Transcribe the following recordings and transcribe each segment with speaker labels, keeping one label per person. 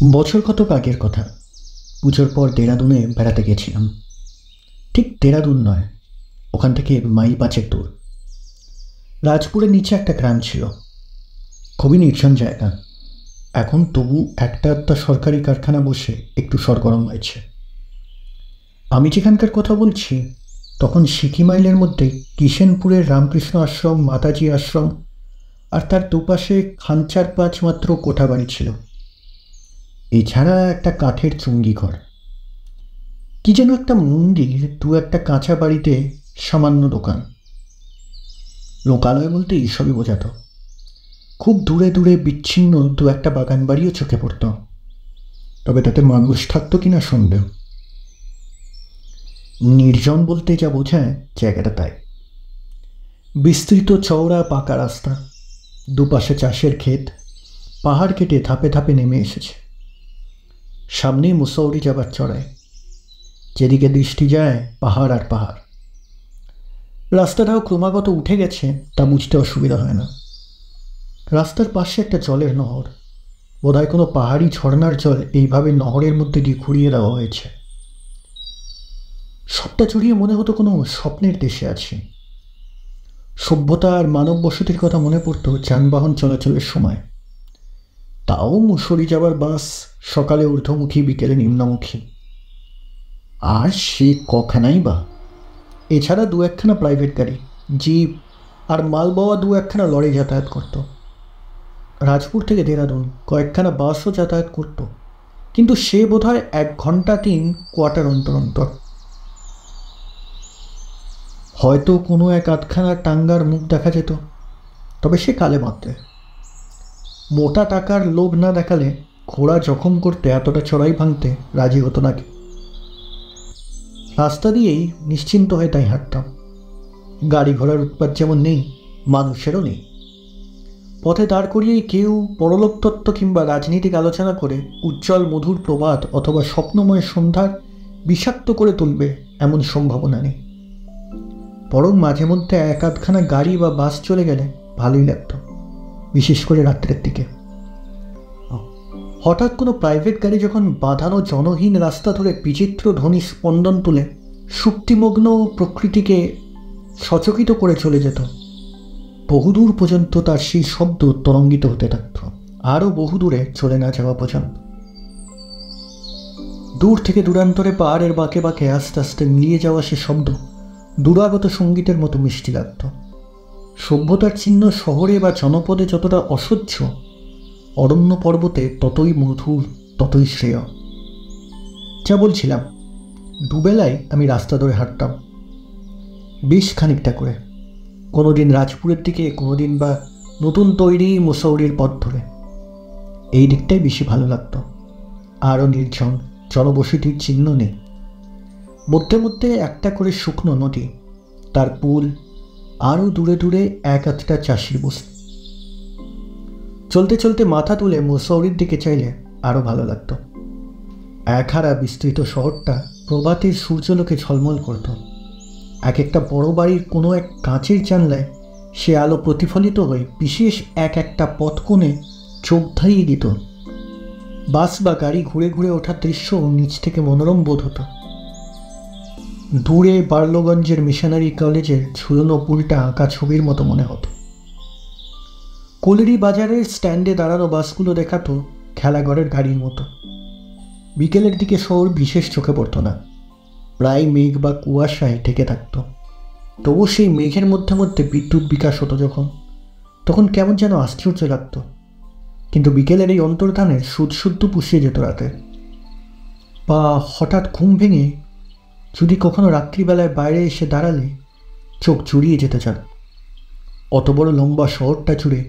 Speaker 1: বছর কতক আগের কথা। পুজোর পর দেরাদুনে বেড়াতে গেছিলাম। ঠিক দেরাদুন নয়, ওখান থেকে মাইল পাঁচেক দূর। রাজপুরের নিচে একটা গ্রাম ছিল, খুবই নির্জন জায়গা। এখন তবু একটা একটা সরকারি কারখানা বসে একটু সরগরম হয়েছে। আমি যেখানকার কথা বলছি তখন সিকি মাইলের মধ্যে কিষেনপুরের রামকৃষ্ণ আশ্রম, মাতাজি আশ্রম আর তার দুপাশে খাঞ্চার পাঁচ মাত্র কোঠাবাড়ি ছিল। এছাড়া একটা কাঠের চুঙ্গি ঘর, কি যেন একটা মন্দির, দু একটা কাঁচা বাড়িতে সামান্য দোকান। লোকালয় বলতে এইসবই বোঝাত। খুব দূরে দূরে বিচ্ছিন্ন দু একটা বাগান বাড়িও চোখে পড়ত, তবে তাতে মানুষ থাকতো কিনা সন্দেহ। নির্জন বলতে যা বোঝায় জায়গাটা তাই। বিস্তৃত চওড়া পাকা রাস্তা, দুপাশে চাষের ক্ষেত, পাহাড় কেটে ধাপে ধাপে নেমে এসেছে। সামনেই মুসৌরি যাবার চড়ায়, যেদিকে দৃষ্টি যায় পাহাড় আর পাহাড়। রাস্তাটাও ক্রমাগত উঠে গেছে তা বুঝতে অসুবিধা হয় না। রাস্তার পাশে একটা জলের নহর, বোধহয় কোনো পাহাড়ি ঝর্ণার জল এইভাবে নহরের মধ্যে দিয়ে ঘুরিয়ে দেওয়া হয়েছে। সবটা জড়িয়ে মনে হতো কোনো স্বপ্নের দেশে আছি। সভ্যতা আর মানব বসতির কথা মনে পড়তো যানবাহন চলাচলের সময়। তাও মুসৌরি যাবার বাস সকালে ঊর্ধ্বমুখী, বিকেলে নিম্নমুখী। আর সে কখানাই বা। এছাড়া দু একখানা প্রাইভেট গাড়ি, জিপ আর মালবাওয়া দু একখানা লরি যাতায়াত করত। রাজপুর থেকে দেরাদুন কয়েকখানা বাসও যাতায়াত করত, কিন্তু সে বোধহয় 1 ঘন্টা 3 কোয়ার্টার অন্তর অন্তর। হয়তো কোনো এক আধখানা টাঙ্গার মুখ দেখা যেত, তবে সে কালে মাত্রে। মোটা টাকার লোভ না দেখালে ঘোড়া জখম করতে এতটা চড়াই ভাঙতে রাজি হতো নাকি। রাস্তা দিয়েই নিশ্চিন্ত হয়ে তাই হাঁটতাম। গাড়ি ঘোড়ার উৎপাত যেমন নেই, মানুষেরও নেই। পথে দাঁড় করিয়েই কেউ পরলোক তত্ত্ব কিংবা রাজনীতিক আলোচনা করে উজ্জ্বল মধুর প্রভাত অথবা স্বপ্নময় সন্ধ্যার বিষাক্ত করে তুলবে এমন সম্ভাবনা নেই। বরং মাঝে মধ্যে এক আধখানা গাড়ি বা বাস চলে গেলে ভালোই লাগতো, বিশেষ করে রাত্রের দিকে। হঠাৎ কোনো প্রাইভেট গাড়ি যখন বাঁধানো জনহীন রাস্তা ধরে বিচিত্র ধ্বনি স্পন্দন তুলে সুপ্তিমগ্ন প্রকৃতিকে সচকিত করে চলে যেত, বহুদূর পর্যন্ত তার সেই শব্দ তরঙ্গিত হতে থাকত, আরও বহুদূরে চলে না যাওয়া পর্যন্ত। দূর থেকে দূরান্তরে পাহাড়ের বাঁকে বাঁকে আস্তে আস্তে মিলিয়ে যাওয়া সে শব্দ দূরাগত সঙ্গীতের মতো মিষ্টি লাগত। সভ্যতার চিহ্ন শহরে বা জনপদে যতটা অসহ্য, অরণ্য পর্বতে ততই মধুর, ততই শ্রেয়। যা বলছিলাম, দুবেলায় আমি রাস্তা ধরে হাঁটতাম, বেশ খানিকটা করে। কোনোদিন রাজপুরের দিকে, কোনোদিন বা নতুন তৈরি মুসৌরির পথ ধরে। এই দিকটাই বেশি ভালো লাগত। আরও নির্জন, জনবসতির চিহ্ন নেই। মধ্যে মধ্যে একটা করে শুকনো নদী, তার পুল, আরও দূরে দূরে এক আধটা চাষির বস্তি। চলতে চলতে মাথা তুলে মুসৌরির দিকে চাইলে আরও ভালো লাগত। একহারা বিস্তৃত শহরটা প্রভাতের সূর্যলোকে ঝলমল করত। এক একটা বড় বাড়ির কোনো এক কাঁচের জানলায় সে আলো প্রতিফলিত হয়ে বিশেষ এক একটা পথ কোণে চোখ ধারিয়ে দিত। বাস বা গাড়ি ঘুরে ঘুরে ওঠার দৃশ্য নিচ থেকে মনোরম বোধ হতো। দূরে বার্লগঞ্জের মিশনারি কলেজের ঝুলনো পুলটা আঁকা ছবির মতো মনে হতো। কোলেরি বাজারের স্ট্যান্ডে দাঁড়ানো বাসগুলো দেখাতো খেলাঘরের গাড়ির মতো। বিকেলের দিকে শহর বিশেষ চোখে পড়তো না, প্রায় মেঘ বা কুয়াশায় ঢেকে থাকত। তবু সেই মেঘের মধ্যে মধ্যে বিদ্যুৎ বিকাশ হতো তখন কেমন যেন আশ্চর্য লাগত। কিন্তু বিকেলের এই অন্তর্ধানের সুদ পুষিয়ে যেত রাতে। বা হঠাৎ ঘুম ভেঙে যদি কখনো রাত্রিবেলায় বাইরে এসে দাঁড়ালে চোখ জুড়িয়ে যেতে চান। অত বড় লম্বা শহরটা জুড়ে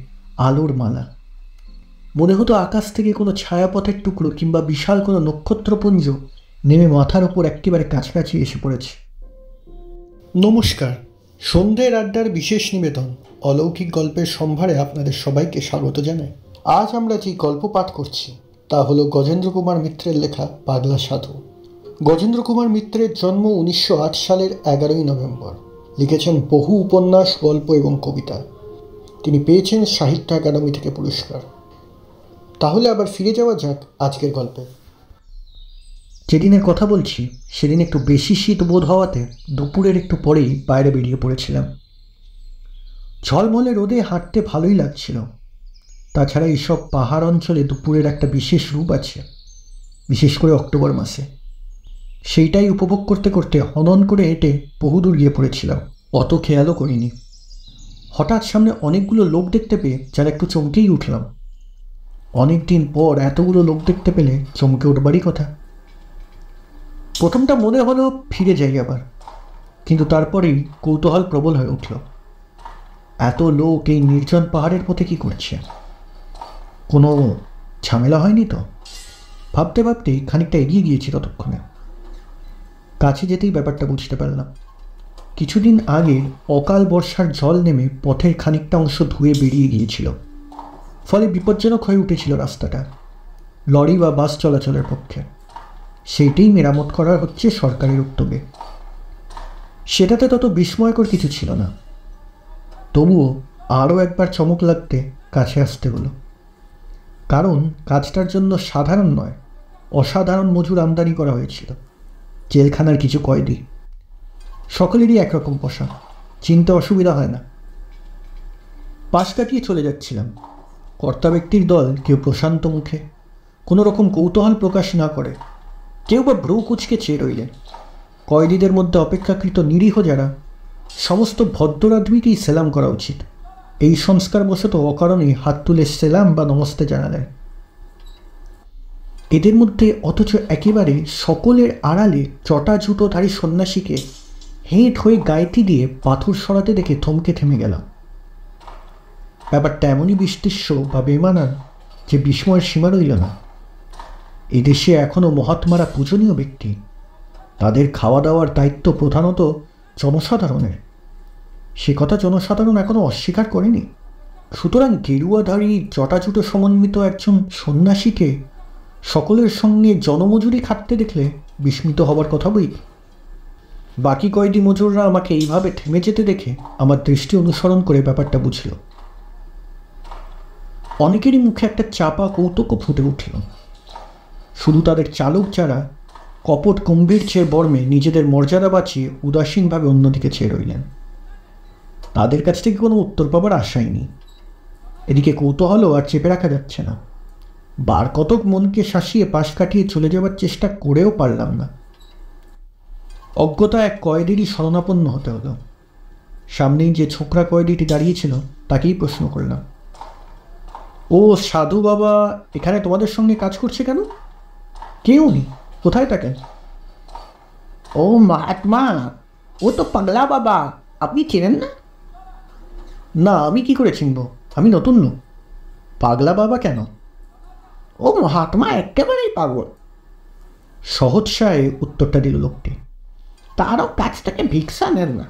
Speaker 1: আলোর মালা। মনে হতো আকাশ থেকে কোনো ছায়াপথের টুকরো কিংবা বিশাল কোনো নক্ষত্রপুঞ্জ নেমে মাথার ওপর একেবারে কাছাকাছি এসে পড়েছে। নমস্কার, সন্ধ্যের আড্ডার বিশেষ নিবেদন অলৌকিক গল্পের সম্ভারে আপনাদের সবাইকে স্বাগত জানাই। আজ আমরা যে গল্প পাঠ করছি তা হলো গজেন্দ্র কুমার মিত্রের লেখা পাগলা সাধু। গজেন্দ্র কুমার মিত্রের জন্ম 1908 সালের 11ই নভেম্বর। লিখেছেন বহু উপন্যাস, গল্প এবং কবিতা। তিনি পেয়েছেন সাহিত্য একাডেমি থেকে পুরস্কার। তাহলে আবার ফিরে যাওয়া যাক আজকের গল্পে। যেদিনের কথা বলছি সেদিন একটু বেশি শীত বোধ হওয়াতে দুপুরের একটু পরেই বাইরে বেরিয়ে পড়েছিলাম। ঝলমলে রোদে হাঁটতে ভালোই লাগছিল। তাছাড়া এইসব পাহাড় অঞ্চলে দুপুরের একটা বিশেষ রূপ আছে, বিশেষ করে অক্টোবর মাসে। সেইটাই উপভোগ করতে করতে হনন করে হেঁটে বহুদূর গিয়ে পড়েছিলাম, অত খেয়ালও করিনি। হঠাৎ সামনে অনেকগুলো লোক দেখতে পেয়ে যারা একটু চমকেই উঠলাম। অনেক দিন পর এতগুলো লোক দেখতে পেলে চমকে উঠবারই কথা। প্রথমটা মনে হলো ফিরে যাই আবার, কিন্তু তারপরেই কৌতূহল প্রবল হয়ে উঠল। এত লোক এই নির্জন পাহাড়ের পথে কি করছে? কোনো ঝামেলা হয়নি তো? ভাবতে ভাবতেই খানিকটা এগিয়ে গিয়েছি। ততক্ষণে কাছে যেতেই ব্যাপারটা বুঝতে পারলাম। কিছুদিন আগে অকাল বর্ষার জল নেমে পথের খানিকটা অংশ ধুয়ে বেরিয়ে গিয়েছিল, ফলে বিপজ্জনক হয়ে উঠেছিল রাস্তাটা লরি বা বাস চলাচলের পক্ষে। সেইটাই মেরামত করা হচ্ছে সরকারের উদ্যোগে। সেটাতে তত বিস্ময়কর কিছু ছিল না, তবুও আরও একবার চমক লাগতে কাছে আসতে হলো। কারণ কাজটার জন্য সাধারণ নয়, অসাধারণ মজুর আমদানি করা হয়েছিল। জেলখানার কিছু কয়েদি, সকলেরই একরকম পোশাক, চিনতে অসুবিধা হয় না। পাশ কাটিয়ে চলে যাচ্ছিলাম। কর্তা ব্যক্তির দল কেউ প্রশান্ত মুখে, কোনো রকম কৌতূহল প্রকাশ না করে, কেউ বা ভ্রু কুচকে চেয়ে রইলেন। কয়েদিদের মধ্যে অপেক্ষাকৃত নিরীহ যারা, সমস্ত ভদ্রাদমিকেই সেলাম করা উচিত, এই সংস্কারবশত অকারণেই হাত তুলে সেলাম বা নমস্তে জানালেন। এদের মধ্যে অথচ একেবারে সকলের আড়ালে চটা জুতোধারী সন্ন্যাসীকে হেঁট হয়ে গায়েটি দিয়ে পাথর সরাতে দেখে থমকে থেমে গেলাম। ব্যাপারটা এমনই বিস্তৃষ্য বা বেমানান যে বিস্ময়ের সীমা রইল না। এদেশে এখনও মহাত্মারা পূজনীয় ব্যক্তি, তাদের খাওয়া দাওয়ার দায়িত্ব প্রধানত জনসাধারণের, সে কথা জনসাধারণ এখনও অস্বীকার করেনি। সুতরাং গেরুয়াধারী জটাজুটো সমন্বিত একজন সন্ন্যাসীকে সকলের সঙ্গে জনমজুরি খাটতে দেখলে বিস্মিত হবার কথা বই। বাকি কয়েদি মজুররা আমাকে এইভাবে থেমে যেতে দেখে আমার দৃষ্টি অনুসরণ করে ব্যাপারটা বুঝল। অনেকেরই মুখে একটা চাপা কৌতুকও ফুটে উঠল। শুধু তাদের চালক যারা কপট গম্ভীর্যের বর্মে নিজেদের মর্যাদা বাঁচিয়ে উদাসীনভাবে অন্যদিকে চেয়ে রইলেন, তাদের কাছ থেকে কোনো উত্তর পাবার আশাই নেই। এদিকে কৌতূহলও আর চেপে রাখা যাচ্ছে না। বার কতক মনকে শাসিয়ে পাশ কাটিয়ে চলে যাওয়ার চেষ্টা করেও পারলাম না। অজ্ঞতা এক কয়েদিরই শরণাপন্ন হতে হলো। সামনেই যে ছোকরা কয়েদিটি দাঁড়িয়েছিল তাকেই প্রশ্ন করলাম, ও সাধু বাবা এখানে তোমাদের সঙ্গে কাজ করছে কেন? কেউ নেই, কোথায় থাকেন?
Speaker 2: ও মহাত্মা, ও তো পাগলা বাবা, আপনি চেনেন না?
Speaker 1: না, আমি কি করে চিনব? আমি নতুন লোক। পাগলা বাবা কেন?
Speaker 2: ও মহাত্মা একেবারেই পাগল।
Speaker 1: সহৎসায় উত্তরটা দিল লোকটি।
Speaker 2: তারও কাছ থেকে ভিক্ষা নেন না,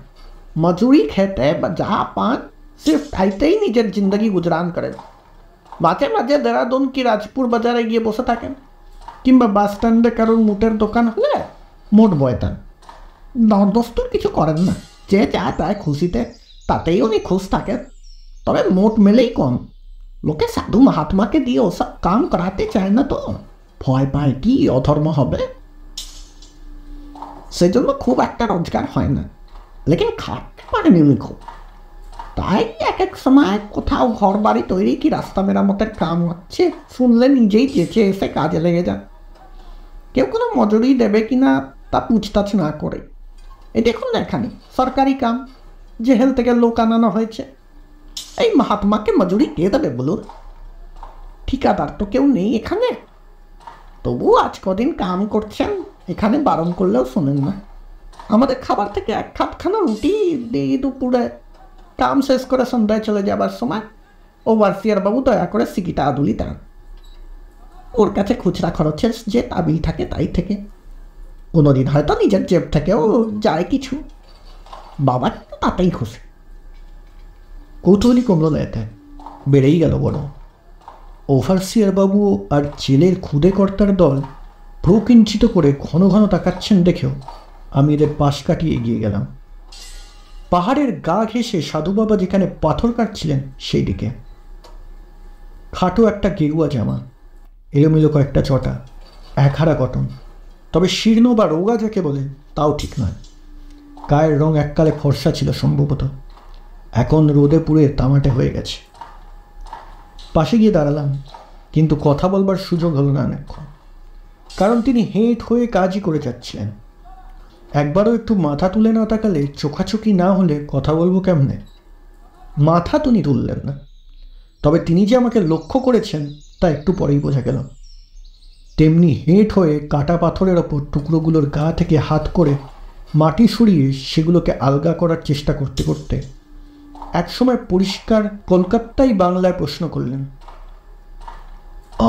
Speaker 2: মজুরি খেতে বা যা পান সির্ফ তাইতেই নিজের জিন্দগি গুজরান করেন। মাঝে মাঝে দেরাদুন কি রাজপুর বাজারে গিয়ে বসে থাকেন, কিংবা বাস স্ট্যান্ডে কারোর মুটের দোকান হলে মোট বয়তান। দরদস্তুর কিছু করেন না, যে যা তাই খুশিতে তাতেই উনি খুশ থাকেন। তবে মোট মেলেই কম। লোকে সাধু মহাত্মাকে দিয়ে ওসব কাম করাতে চায় না, তো ভয় পায় কি অধর্ম হবে, সেজন্য খুব একটা রোজগার হয় না। লেকিন খাটতে পারেনি উনি খুব। তাই এক এক সময় কোথাও ঘর বাড়ি তৈরি কি রাস্তা মেরামতের কাম হচ্ছে শুনলে নিজেই চেঁচে এসে কাজে লেগে যান। কেউ কোনো মজুরি দেবে কিনা তা পুছতাছ না করে। এই দেখুন না, এখানে সরকারি কাম, জেহেল থেকে লোক আনানো হয়েছে। এই মহাত্মাকে মজুরি কে দেবে বলুন? ঠিকাদার তো কেউ নেই এখানে। তবু আজ কদিন কাম করছেন, এখানে বারণ করলেও শোনেন না। আমাদের খাবার থেকে এক খাপখানা রুটি দিই দুপুরে। কাম শেষ করে সন্ধ্যায় চলে যাবার সময় ওভারসিয়ার বাবু দয়া করে সিকিটা আদুলি দেন। ওর কাছে খুচরা খরচের যে তাবিল থাকে তাই থেকে, কোনোদিন হয়তো নিজের জেব থেকেও যায় কিছু। বাবা তো তাতেই খুশি।
Speaker 1: কৌতূহলী কমল না, এতে বেড়েই গেল বড়। ওভারসিয়ার বাবু আর জেলের খুদে কর্তার দল প্রকিঞ্চিত করে ঘন ঘন তাকাচ্ছেন দেখেও আমি এদের পাশ কাটিয়ে এগিয়ে গেলাম। পাহাড়ের গা ঘেঁষে সাধু বাবা যেখানে পাথর কাটছিলেন সেই দিকে। খাটো একটা গেরুয়া জামা, এলোমেলো কয়েকটা চটা, একহারা কটন, তবে শীর্ণ বা রোগা যাকে বলে তাও ঠিক নয়। গায়ের রং এককালে ফর্সা ছিল সম্ভবত, এখন রোদে পুড়ে তামাটে হয়ে গেছে। পাশে গিয়ে দাঁড়ালাম, কিন্তু কথা বলবার সুযোগ হলো না অনেকক্ষণ, কারণ তিনি হেঁট হয়ে কাজই করে যাচ্ছিলেন। একবারও একটু মাথা তুলে না তাকালে, চোখাচোখি না হলে কথা বলবো কেমনে? মাথা তিনি তুললেন না, তবে তিনি যে আমাকে লক্ষ্য করেছেন তা একটু পরেই বোঝা গেল। তেমনি হেঁট হয়ে কাটা পাথরের ওপর টুকরোগুলোর গা থেকে হাত করে মাটি সরিয়ে সেগুলোকে আলগা করার চেষ্টা করতে করতে একসময় পরিষ্কার কলকাতাই বাংলায় প্রশ্ন করলেন,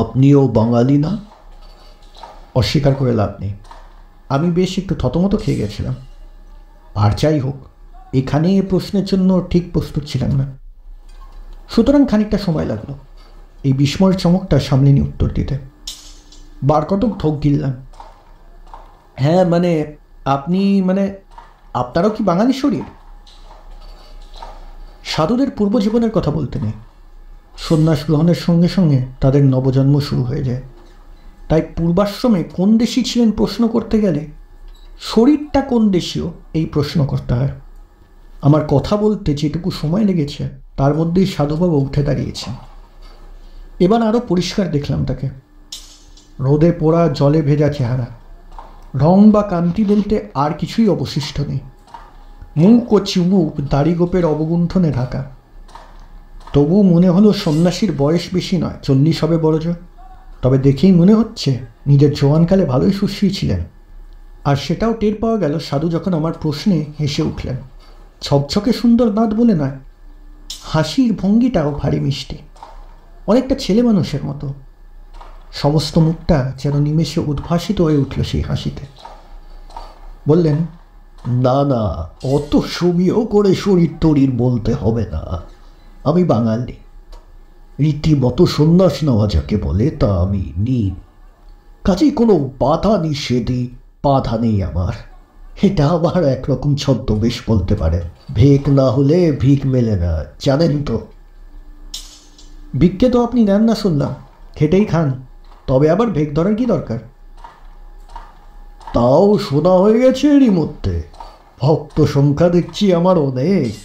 Speaker 1: আপনিও বাঙালি না? অস্বীকার করে লাভ নেই, আমি বেশ একটু থতমত খেয়ে গেছিলাম। আর যাই হোক, এখানে এ প্রশ্নের জন্য ঠিক প্রস্তুত ছিলাম না। সুতরাং খানিকটা সময় লাগলো এই বিস্ময়ের চমকটা সামলে নিয়ে উত্তর দিতে। বার কতক ঢোক গিললাম। হ্যাঁ, আপনি আপনারও কি বাঙালি শরীর? সাধুদের পূর্বজীবনের কথা বলতে নেই, সন্ন্যাস গ্রহণের সঙ্গে সঙ্গে তাদের নবজন্ম শুরু হয়ে যায়। তাই পূর্বাশ্রমে কোন দেশি ছিলেন প্রশ্ন করতে গেলে শরীরটা কোন দেশীয় এই প্রশ্ন করতে হয়। আমার কথা বলতে যেটুকু সময় লেগেছে তার মধ্যেই সাধুবাবু উঠে দাঁড়িয়েছেন। এবার আরও পরিষ্কার দেখলাম তাকে। রোদে পোড়া জলে ভেজা চেহারা, রং বা কান্তি বলতে আর কিছুই অবশিষ্ট নেই। মুখ ও চিবুক দাড়িগোপের অবগুণ্ঠনে ঢাকা। তবু মনে হলো সন্ন্যাসীর বয়স বেশি নয়, 40 হবে বড়জোর। তবে দেখেই মনে হচ্ছে নিজের জোয়ানকালে ভালোই সুশ্রী ছিলেন। আর সেটাও টের পাওয়া গেল সাধু যখন আমার প্রশ্নে হেসে উঠলেন। ছকছকে সুন্দর দাঁত বলে নয়, হাসির ভঙ্গিটাও ভারী মিষ্টি, অনেকটা ছেলে মানুষের মতো। সমস্ত মুখটা যেন নিমেষে উদ্ভাসিত হয়ে উঠল সেই হাসিতে। বললেন, না না, অত সমীহ করে শরীর তরির বলতে হবে না। আমি বাঙালি, রীতিমতো সন্ন্যাস নেওয়া যাকে বলে তা আমি নিই। কাজেই কোনো বাধা নিষেধই বাধা নেই আমার। এটা আবার একরকম ছদ্মবেশ বলতে পারে। ভিক না হলে ভিক মেলে না, জানেন তো। ভিক্ষে তো আপনি নেন না শুনলাম, খেটেই খান। তবে আবার ভেক ধরার কি দরকার? তাও শোনা হয়ে গেছে এরই মধ্যে। ভক্ত সংখ্যা দেখছি আমার অনেক।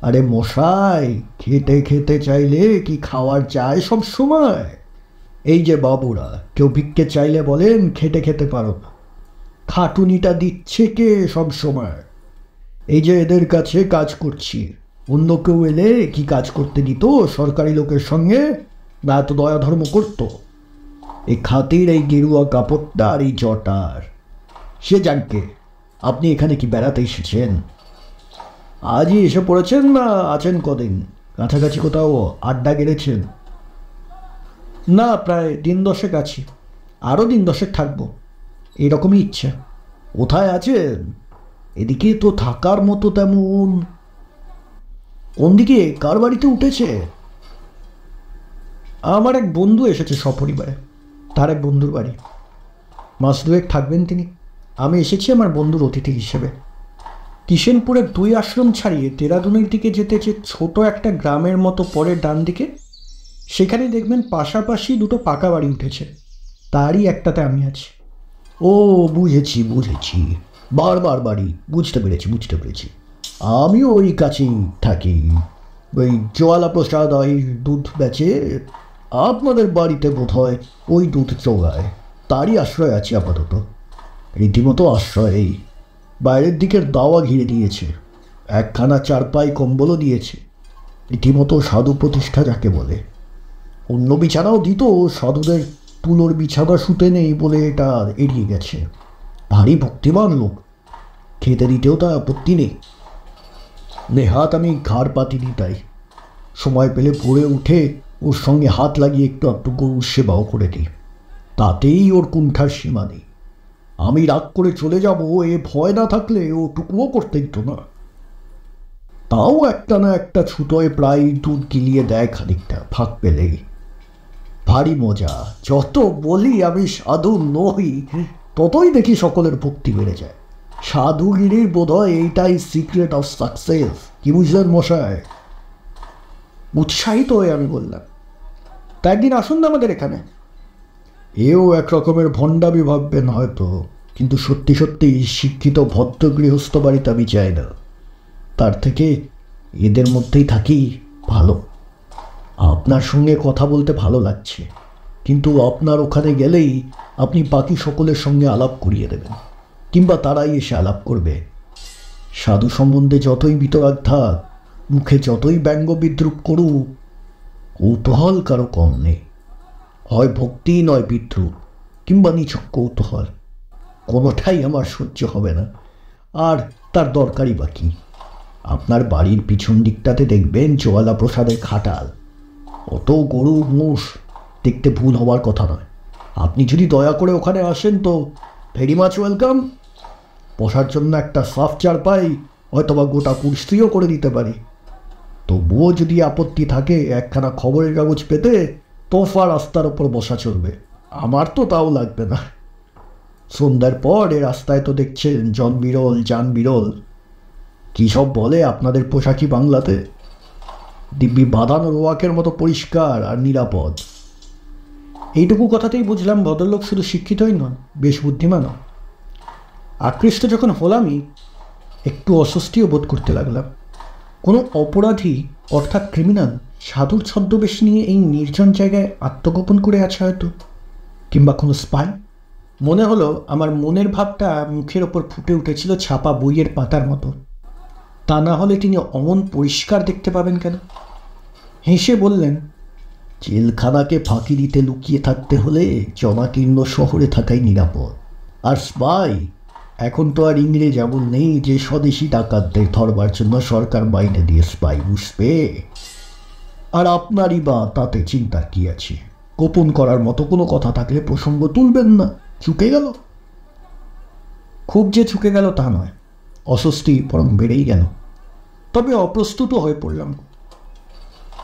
Speaker 1: আরে মশাই, খেতে খেতে চাইলে কি খাওয়ার চায় সব সময়? এই যে বাবুরা, কেউ ভিক্ষে চাইলে বলেন খেটে খেতে পারো না। খাটুনিটা দিচ্ছে কে সব সময়? এই যে এদের কাছে কাজ করছি, অন্য কেউ এলে কি কাজ করতে দিত সরকারি লোকের সঙ্গে? না এত দয়া ধর্ম করতো? এই খাতির এই গেরুয়া কাপড়টা আর এই জটার। সে যাকে, আপনি এখানে কি বেড়াতে এসেছেন? আজই এসে পড়েছেন না আছেন কদিন? কাছাকাছি কোথাও আড্ডা গেড়েছেন? না, প্রায় দিন 10 আছি, আরও দিন 10 থাকবো, এরকমই ইচ্ছা। কোথায় আছেন? এদিকে তো থাকার মতো তেমন। কোন দিকে, কার বাড়িতে উঠেছে? আমার এক বন্ধু এসেছে সপরিবারে, তার এক বন্ধুর বাড়ি। মাস 2 থাকবেন তিনি। আমি এসেছি আমার বন্ধুর অতিথি হিসেবে। কিষেনপুরের 2 আশ্রম ছাড়িয়ে দেরাদুনের দিকে যেতে যে ছোট একটা গ্রামের মতো পরে ডান দিকে, সেখানে দেখবেন পাশাপাশি 2টো পাকা বাড়ি উঠেছে, তারই একটাতে আমি আছি। ও বুঝেছি বুঝেছি, বারবার বাড়ি, বুঝতে পেরেছি। আমিও ওই কাছেই থাকি। ওই জোয়ালা প্রসাদ ওই দুধ বেচে, আপনাদের বাড়িতে বোধ হয় ওই দুধ চোগায়, তারই আশ্রয় আছে আপাতত। রীতিমতো আশ্রয়, বাইরের দিকের দাওয়া ঘিরে দিয়েছে, একখানা চারপাই কম্বলও দিয়েছে। রীতিমতো সাধু প্রতিষ্ঠা যাকে বলে। অন্য বিছানাও দিত, সাধুদের তুলোর বিছানা শুতে নেই বলে এটা এড়িয়ে গেছে। ভারী ভক্তিমান লোক, খেতে দিতেও তা আপত্তি নেই। নেহাত আমি ঘাড় পাতিনি, তাই সময় পেলে ভোরে উঠে ওর সঙ্গে হাত লাগিয়ে একটু একটু গরুর সেবাও করে দিই। তাতেই ওর কুণ্ঠার সীমা নেই। আমি রাগ করে চলে যাব এ ভয় না থাকলে ও টুকুও করতে দিত না। তাও একটা না একটা ছুতোয় প্রায় দুধ গিলিয়ে দেয় খানিকটা ফাঁক পেলেই। ভারী মজা। যত বলি আমি সাধু নই, ততই দেখি সকলের ভক্তি বেড়ে যায়। সাধুগিরির বোধহয় এইটাই সিক্রেট অফ সাকসেস। কি বুঝলেন মশাই? উৎসাহিত হয়ে আমি বললাম, তা একদিন আসুন না আমাদের এখানে। এও এক রকমের ভণ্ডামি ভাববেন হয়তো, কিন্তু সত্যি সত্যি শিক্ষিত ভদ্র গৃহস্থ বাড়িতে আমি চাই না। তার থেকে এদের মধ্যেই থাকি ভালো। আপনার সঙ্গে কথা বলতে ভালো লাগছে, কিন্তু আপনার ওখানে গেলেই আপনি বাকি সকলের সঙ্গে আলাপ করিয়ে দেবেন, কিংবা তারাই এসে আলাপ করবে। সাধু সম্বন্ধে যতই বিতরাগ থাক, মুখে যতই ব্যঙ্গ বিদ্রুপ করুক, কৌতূহল কারো কম নেই। হয় ভক্তি নয় বিদ্রুপ, কিংবা নিছক কৌতূহল। কোনোটাই আমার সহ্য হবে না, আর তার দরকারই বা কী? আপনার বাড়ির পিছন দিকটাতে দেখবেন জোয়ালা প্রসাদের খাটাল। অত গরু মোষ দেখতে ভুল হওয়ার কথা নয়। আপনি যদি দয়া করে ওখানে আসেন তো ভেরি মাচ ওয়েলকাম। বসার জন্য একটা সাফ চারপাই, হয়তোবা গোটা কুর্সিও করে দিতে পারি। তবুও যদি আপত্তি থাকে একখানা খবরের কাগজ পেতে তোফা রাস্তার ওপর বসা চলবে। আমার তো তাও লাগবে না। সন্ধ্যার পর এ রাস্তায় তো দেখছেন জন বিরল যান বিরল। কী সব বলে আপনাদের পোশাকি বাংলাতে, দিব্যি বাঁধানো রোয়াকের মতো পরিষ্কার আর নিরাপদ। এইটুকু কথাতেই বুঝলাম ভদ্রলোক শুধু শিক্ষিতই নন, বেশ বুদ্ধিমানও। আকৃষ্ট যখন হলামই, একটু অস্বস্তিও বোধ করতে লাগলাম। কোনো অপরাধী অর্থাৎ ক্রিমিনাল সাধুর ছদ্মবেশ নিয়ে এই নির্জন জায়গায় আত্মগোপন করে আছে হয়তো, কিংবা কোনো স্পাই। মনে হলো আমার মনের ভাবটা মুখের ওপর ফুটে উঠেছিল ছাপা বইয়ের পাতার মতো। তা না হলে তিনি অমন পরিষ্কার দেখতে পাবেন কেন? হেসে বললেন, জেলখানাকে ফাঁকি দিতে লুকিয়ে থাকতে হলে জনাকীর্ণ শহরে থাকাই নিরাপদ। আর স্পাই, এখন তো আর ইংরেজ আমল নেই যে স্বদেশি ডাকাতদের ধরবার জন্য সরকার মাইনে দিয়ে স্পাই বুঝবে। আর আপনারই বা তাতে চিন্তার কি আছে? গোপন করার মতো কোনো কথা থাকলে প্রসঙ্গ তুলবেন না। চুকে গেল? খুব যে চুকে গেল তা নয়, অস্বস্তি বরং বেড়েই গেল। তবে অপ্রস্তুত হয়ে পড়লাম।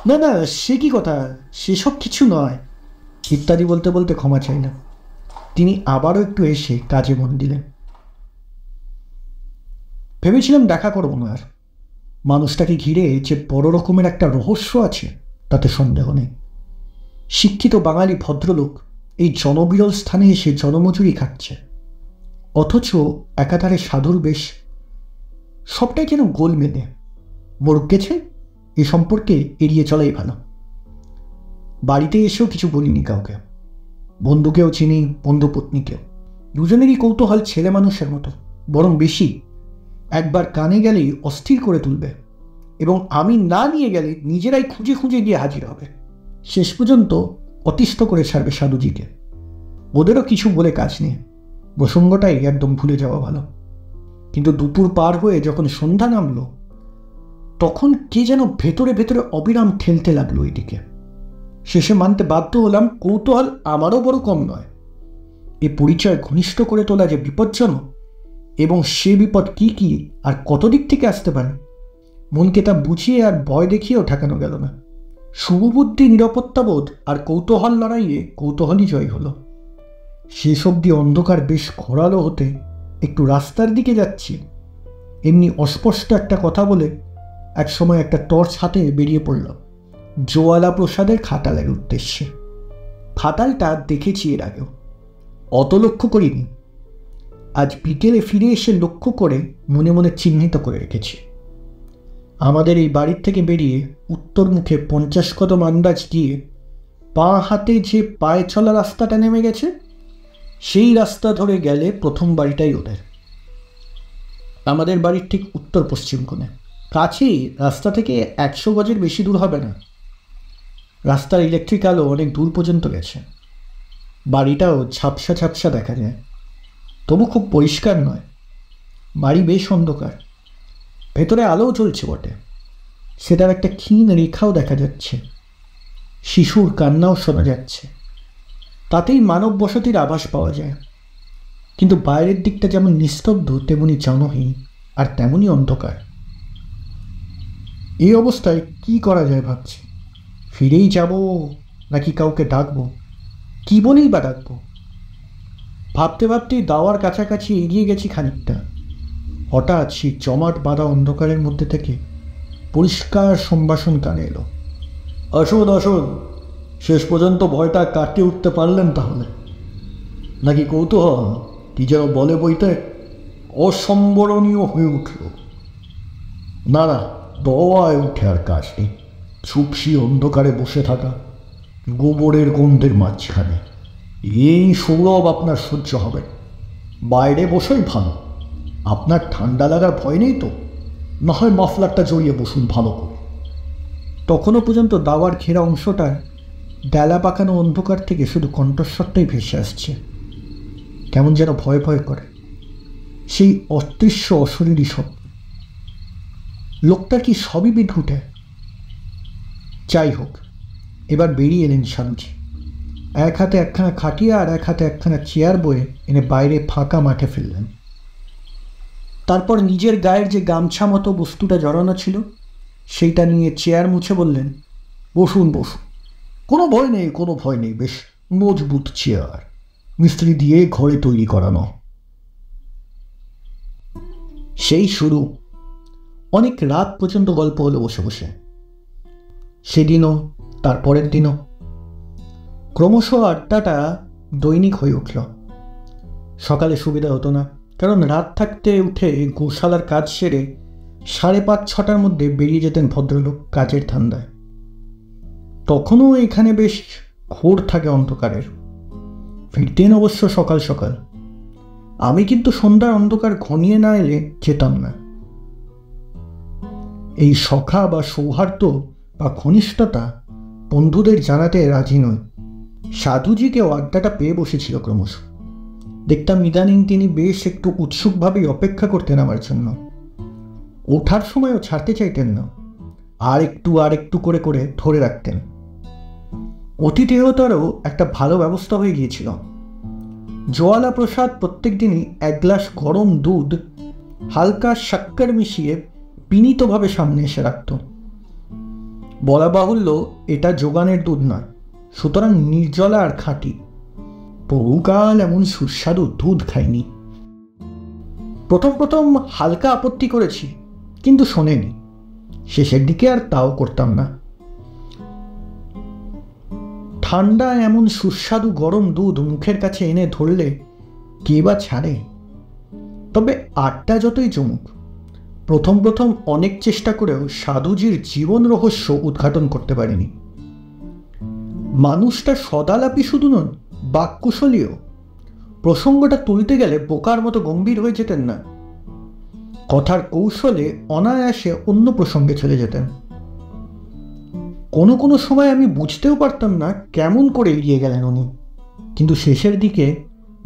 Speaker 1: না না, সে কি কথা, সেসব কিছু নয় ইত্যাদি বলতে বলতে ক্ষমা চাইলাম। তিনি আবারও একটু এসে কাজে মন দিলেন। ভেবেছিলাম দেখা করব না আর। মানুষটাকে ঘিরে যে বড় রকমের একটা রহস্য আছে তাতে সন্দেহ নেই। শিক্ষিত বাঙালি ভদ্রলোক এই জনবিরল স্থানে এসে জনমজুরি খাচ্ছে, অথচ একাধারে সাধুর বেশ। সবটাই যেন গোলমেলে। মোড়ক গেছে, এ সম্পর্কে এড়িয়ে চলাই ভালো। বাড়িতে এসেও কিছু বলিনি কাউকে। বন্ধুকেও চিনি, বন্ধুপত্নীকেও। দুজনেরই কৌতূহল ছেলে মানুষের মতো, বরং বেশি। একবার কানে গেলেই অস্থির করে তুলবে, এবং আমি না নিয়ে গেলে নিজেরাই খুঁজে খুঁজে গিয়ে হাজির হবে। শেষ পর্যন্ত অতিষ্ঠ করে ছাড়বে সাধুজিকে। ওদেরও কিছু বলে কাজ নেই, প্রসঙ্গটাই একদম ভুলে যাওয়া ভালো। কিন্তু দুপুর পার হয়ে যখন সন্ধ্যা নামলো, তখন কে যেন ভেতরে ভেতরে অবিরাম ঠেলতে লাগলো এদিকে। শেষে মানতে বাধ্য হলাম, কৌতূহল আমারও বড় কম নয়। এ পরিচয় ঘনিষ্ঠ করে তোলা যে বিপজ্জনক, এবং সে বিপদ কি কি আর কত দিক থেকে আসতে পারে, মনকে তা বুঝিয়ে আর ভয় দেখিয়েও ঠেকানো গেল না। শুভবুদ্ধি, নিরাপত্তাবোধ আর কৌতূহল লড়াইয়ে কৌতূহলই জয় হলো। শেষ অবধি অন্ধকার বেশ ঘোরালো হতে একটু রাস্তার দিকে যাচ্ছি, এমনি অস্পষ্ট একটা কথা বলে একসময় একটা টর্চ হাতে বেরিয়ে পড়লাম জোয়ালা প্রসাদের খাটালের উদ্দেশ্যে। খাটালটা দেখেছি এর আগেও, অত লক্ষ্য করিনি। আজ বিকেলে ফিরে এসে লক্ষ্য করে মনে মনে চিহ্নিত করে রেখেছি। আমাদের এই বাড়ির থেকে বেরিয়ে উত্তর মুখে 50 কদম আন্দাজ দিয়ে বাঁ হাতে যে পায়ে চলা রাস্তাটা নেমে গেছে, সেই রাস্তা ধরে গেলে প্রথম বাড়িটাই ওদের। আমাদের বাড়ির ঠিক উত্তর পশ্চিম কোণে, কাছেই, রাস্তা থেকে 100 গজের বেশি দূর হবে না। রাস্তার ইলেকট্রিক আলো অনেক দূর পর্যন্ত গেছে। বাড়িটাও ঝাপসা ঝাপসা দেখা যায়, তবু খুব পরিষ্কার নয়। বাড়ি বেশ অন্ধকার, ভেতরে আলোও চলছে বটে, সেটার একটা ক্ষীণ রেখাও দেখা যাচ্ছে। শিশুর কান্নাও শোনা যাচ্ছে, তাতেই মানব বসতির আভাস পাওয়া যায়। কিন্তু বাইরের দিকটা যেমন নিস্তব্ধ, তেমনি জনহীন, আর তেমনই অন্ধকার। এই অবস্থায় কি করা যায় ভাবছি। ফিরেই যাব নাকি কাউকে ডাকবো? কি বলেই বা ডাকবো? ভাবতে ভাবতেই দাওয়ার কাছাকাছি এগিয়ে গেছি খানিকটা। হঠাৎ সেই জমাট বাঁধা অন্ধকারের মধ্যে থেকে পরিষ্কার সম্ভাষণ কানে এলো। আসুন আসুন, শেষ পর্যন্ত ভয়টা কাটিয়ে উঠতে পারলেন তাহলে। নাকি কৌতূহল? কি যেন বলে বইতে, অসম্বরণীয় হয়ে উঠল। না না, দওয়ায় উঠে আর কাজ নেই। চুপসি অন্ধকারে বসে থাকা, গোবরের গন্ধের মাঝখানে, এই সৌরভ আপনার সহ্য হবে। বাইরে বসেই ভালো। আপনার ঠান্ডা লাগার ভয় নেই তো? না হয় মাফলারটা জড়িয়ে বসুন ভালো করে। তখনও পর্যন্ত দাওয়ার ঘেরা অংশটার ডালা পাকানো অন্ধকার থেকে শুধু কণ্ঠস্বরটাই ভেসে আসছে। কেমন যেন ভয় ভয় করে, সেই অদৃশ্য অশরীরী শব্দ। লোকটার কি সবই বিধুটে? যাই হোক, এবার বেরিয়ে এলেন স্বামীজি। এক হাতে একখানা খাটিয়া আর এক হাতে একখানা চেয়ার বয়ে এনে বাইরে ফাঁকা মাঠে ফেললেন। তারপর নিজের গায়ের যে গামছা মতো বস্তুটা জড়ানো ছিল সেইটা নিয়ে চেয়ার মুছে বললেন, বসুন বসুন, কোনো ভয় নেই, কোনো ভয় নেই, বেশ মজবুত চেয়ার, মিস্ত্রি দিয়ে ঘরে তৈরি করানো। সেই শুরু। অনেক রাত পর্যন্ত গল্প হলো বসে বসে। সেদিনও, তারপরের দিনও। ক্রমশ আড্ডাটা দৈনিক হয়ে উঠল। সকালে সুবিধা হতো না, কারণ রাত থাকতে উঠে গোশালার কাজ সেরে 5:30-6টার মধ্যে বেরিয়ে যেতেন ভদ্রলোক কাজের ধান্দায়। তখনও এখানে বেশ ঘোর থাকে অন্ধকারের। ফিরতেন অবশ্য সকাল সকাল। আমি কিন্তু সন্ধ্যার অন্ধকার ঘনিয়ে না এলে যেতাম না। এই সখা বা সৌহার্দ্য বা ঘনিষ্ঠতা বন্ধুদের জানাতে রাজি নই। সাধুজিকেও আড্ডাটা পেয়ে বসেছিল ক্রমশ। দেখতাম ইদানিং তিনি বেশ একটু উৎসুকভাবেই অপেক্ষা করতেন আমার জন্য। ওঠার সময়ও ছাড়তে চাইতেন না, আর একটু করে করে ধরে রাখতেন। অতিথেয়তারও একটা ভালো ব্যবস্থা হয়ে গিয়েছিল। জোয়ালা প্রসাদ প্রত্যেক দিনই 1 গ্লাস গরম দুধ হালকা শক্কর মিশিয়ে বিনীতভাবে সামনে এসে রাখত। বলা বাহুল্য, এটা যোগানের দুধ নয়, সুতরাং নির্জলা আর খাঁটি। বহুকাল এমন সুস্বাদু দুধ খাইনি। প্রথম প্রথম হালকা আপত্তি করেছি, কিন্তু শোনেনি। শেষের দিকে আর তাও করতাম না। ঠান্ডা এমন সুস্বাদু গরম দুধ মুখের কাছে এনে ধরলে কে বা ছাড়ে? তবে আড্ডা যতই জমুক, প্রথম প্রথম অনেক চেষ্টা করেও সাধুজির জীবন রহস্য উদ্ঘাটন করতে পারিনি। মানুষটা সদালাপি শুধু নন, বাককুশলীও। প্রসঙ্গটা তুলতে গেলে বোকার মতো গম্ভীর হয়ে যেতেন না। কথার কৌশলে অনায়াসে অন্য প্রসঙ্গে চলে যেতেন। কোনো কোনো সময় আমি বুঝতেও পারতাম না কেমন করে এড়িয়ে গেলেন উনি, কিন্তু শেষের দিকে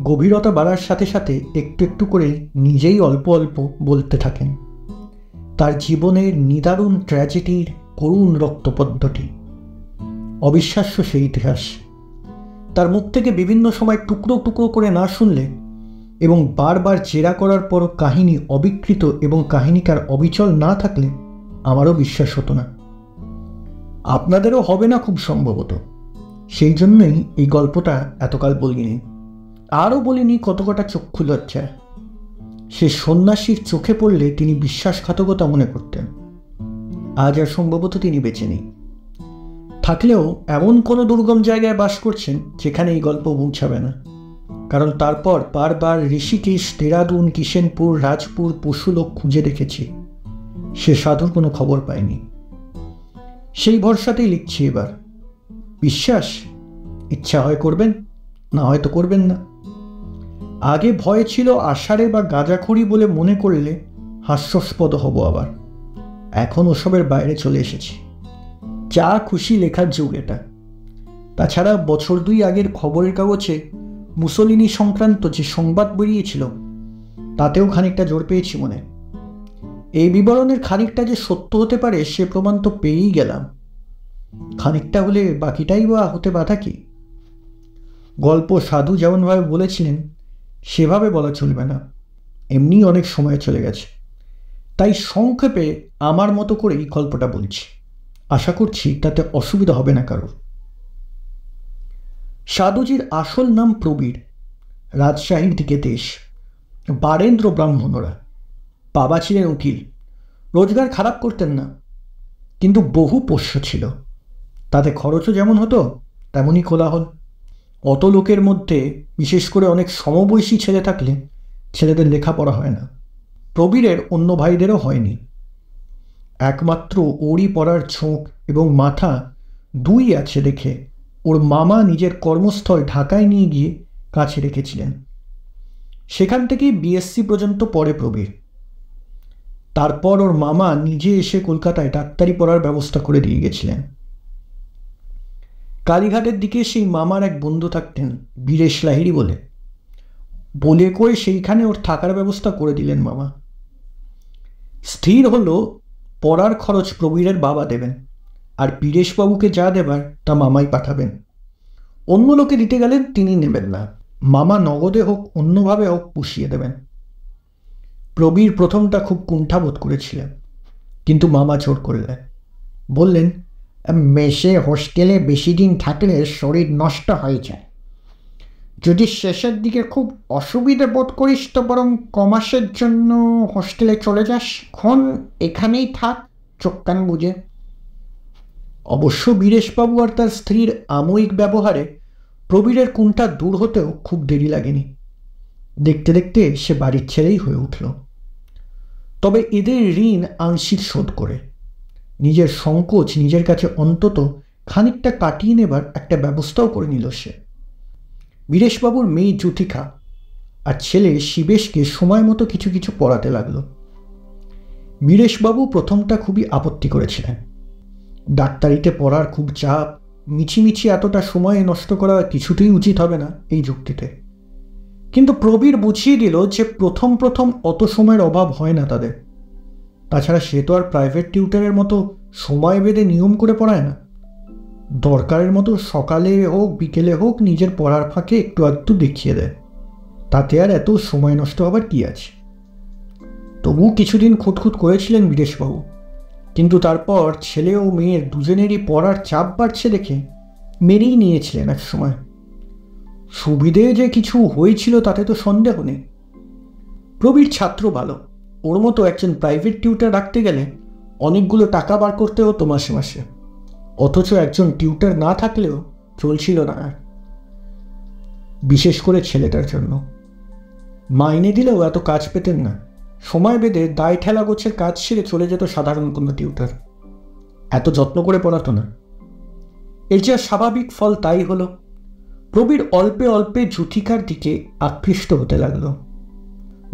Speaker 1: গভীরতা বাড়ার সাথে সাথে একটু একটু করে নিজেই অল্প অল্প বলতে থাকেন তার জীবনের নিদারুণ ট্র্যাজেডির করুণ রক্তপদ্ধতি। অবিশ্বাস্য সেই ইতিহাস। তার মুখ থেকে বিভিন্ন সময় টুকরো টুকরো করে না শুনলে এবং বারবার জেরা করার পরও কাহিনী অবিকৃত এবং কাহিনীকার অবিচল না থাকলে আমারও বিশ্বাস হতো না। আপনাদেরও হবে না খুব সম্ভবত। সেই জন্যই এই গল্পটা এতকাল বলিনি। আরও বলিনি কত কটা চক্ষু লজ্জা। সে সন্ন্যাসীর চোখে পড়লে তিনি বিশ্বাসঘাতকতা মনে করতেন। আজ আর সম্ভবত তিনি বেঁচে নেই। থাকলেও এমন কোনো দুর্গম জায়গায় বাস করছেন যেখানে এই গল্প পৌঁছাবে না। কারণ তারপর বারবার ঋষিকেশ, দেরাদুন, কিষেনপুর, রাজপুর, পশুলোক খুঁজে দেখেছি, সে সাধুর কোনো খবর পায়নি। সেই ভরসাতেই লিখছি এবার। বিশ্বাস, ইচ্ছা হয় করবেন, না হয়তো করবেন না। আগে ভয় ছিল আষাঢ়ে বা গাঁজাখড়ি বলে মনে করলে হাস্যাস্পদ হব আবার। এখন ওসবের বাইরে চলে এসেছি। যা খুশি লেখার যুগ এটা। তাছাড়া বছর 2 আগের খবরের কাগজে মুসোলিনি সংক্রান্ত যে সংবাদ বেরিয়েছিল তাতেও খানিকটা জোর পেয়েছি মনে। এই বিবরণের খানিকটা যে সত্য হতে পারে সে প্রমাণ তো পেয়েই গেলাম। খানিকটা হলে বাকিটাই বা হতে বাধা কি? গল্প সাধু যেমনভাবে বলেছিলেন সেভাবে বলা চলবে না, এমনি অনেক সময় চলে গেছে। তাই সংক্ষেপে আমার মতো করেই গল্পটা বলছি। আশা করছি তাতে অসুবিধা হবে না কারোর। সাধুজির আসল নাম প্রবীর। রাজশাহীর দিকে দেশ। বারেন্দ্র ব্রাহ্মণরা। বাবা ছিলেন উকিল। রোজগার খারাপ করতেন না, কিন্তু বহু পোষ্য ছিল। তাতে খরচও যেমন হতো তেমনই কোলাহল। অত লোকের মধ্যে বিশেষ করে অনেক সমবয়সী ছেলে থাকলে ছেলেদের লেখাপড়া হয় না। প্রবীরের অন্য ভাইদেরও হয়নি। একমাত্র ওরই পড়ার ঝোঁক এবং মাথা দুই আছে দেখে ওর মামা নিজের কর্মস্থল ঢাকায় নিয়ে গিয়ে কাছে রেখেছিলেন। সেখান থেকেই বিএসসি পর্যন্ত পড়ে প্রবীর। তারপর ওর মামা নিজে এসে কলকাতায় ডাক্তারি পড়ার ব্যবস্থা করে দিয়ে গেছিলেন। কালীঘাটের দিকে সেই মামার এক বন্ধু থাকতেন বীরেশ লাহিড়ী বলে করে সেইখানে ওর থাকার ব্যবস্থা করে দিলেন মামা। স্থির হলো পড়ার খরচ প্রবীরের বাবা দেবেন, আর বীরেশবাবুকে যা দেবার তা মামাই পাঠাবেন। অন্য লোকে দিতে গেলে তিনি নেবেন না, মামা নগদে হোক অন্যভাবে হোক পুষিয়ে দেবেন। প্রবীর প্রথমটা খুব কুণ্ঠাবোধ করেছিলেন, কিন্তু মামা জোর করলেন। বললেন,
Speaker 2: মেসে হোস্টেলে বেশি দিন থাকলে শরীর নষ্ট হয়ে যায়। যদি শেষের দিকে খুব অসুবিধে বোধ করিস তো বরং কমাসের জন্য হোস্টেলে চলে যাস, ক্ষণ এখানেই থাক চোখ কান বুঝে।
Speaker 1: অবশ্য বীরেশবাবু আর তার স্ত্রীর আময়িক ব্যবহারে প্রবীরের কুণ্ঠা দূর হতেও খুব দেরি লাগেনি। দেখতে দেখতে সে বাড়ির ছেলেই হয়ে উঠল। তবে এদের ঋণ আংশিক শোধ করে নিজের সংকোচ নিজের কাছে অন্তত খানিকটা কাটিয়ে নেবার একটা ব্যবস্থাও করে নিল সে। বীরেশবাবুর মেয়ে জ্যোতিকা আর ছেলে শিবেশকে সময় মতো কিছু কিছু পড়াতে লাগলো। বীরেশবাবু প্রথমটা খুবই আপত্তি করেছিলেন। ডাক্তারিতে পড়ার খুব চাপ, মিছিমিছি এতটা সময় নষ্ট করা কিছুতেই উচিত হবে না এই যুক্তিতে। কিন্তু প্রবীর বুঝিয়ে দিল যে প্রথম প্রথম অত সময়ের অভাব হয় না তাদের। তাছাড়া সে তো আর প্রাইভেট টিউটারের মতো সময় বেঁধে নিয়ম করে পড়ায় না। দরকারের মতো সকালে হোক বিকেলে হোক নিজের পড়ার ফাঁকে একটু আধটু দেখিয়ে দেয়, তাতে আর এত সময় নষ্ট হবার কি আছে। তবু কিছুদিন খুঁতখুত করেছিলেন বীরেশবাবু, কিন্তু তারপর ছেলে ও মেয়ের দুজনেরই পড়ার চাপ বাড়ছে দেখে মেনেই নিয়েছিলেন এক সময়। সুবিধে যে কিছু হয়েছিল তাতে তো সন্দেহ নেই। প্রবীর ছাত্র ভালো, ওর মতো একজন প্রাইভেট টিউটার রাখতে গেলে অনেকগুলো টাকা বার করতে হতো মাসে মাসে, অথচ একজন টিউটার না থাকলেও চলছিল না। বিশেষ করে ছেলেটার জন্য মাইনে দিলেও এত কাজ পেতেন না। সময় বেঁধে দায় ঠেলা গোছের কাজ সেরে চলে যেত সাধারণ কোনো টিউটার, এত যত্ন করে পড়াতো না। এর যা স্বাভাবিক ফল তাই হলো। প্রবীর অল্পে অল্পে জ্যোতিকার দিকে আকৃষ্ট হতে লাগলো।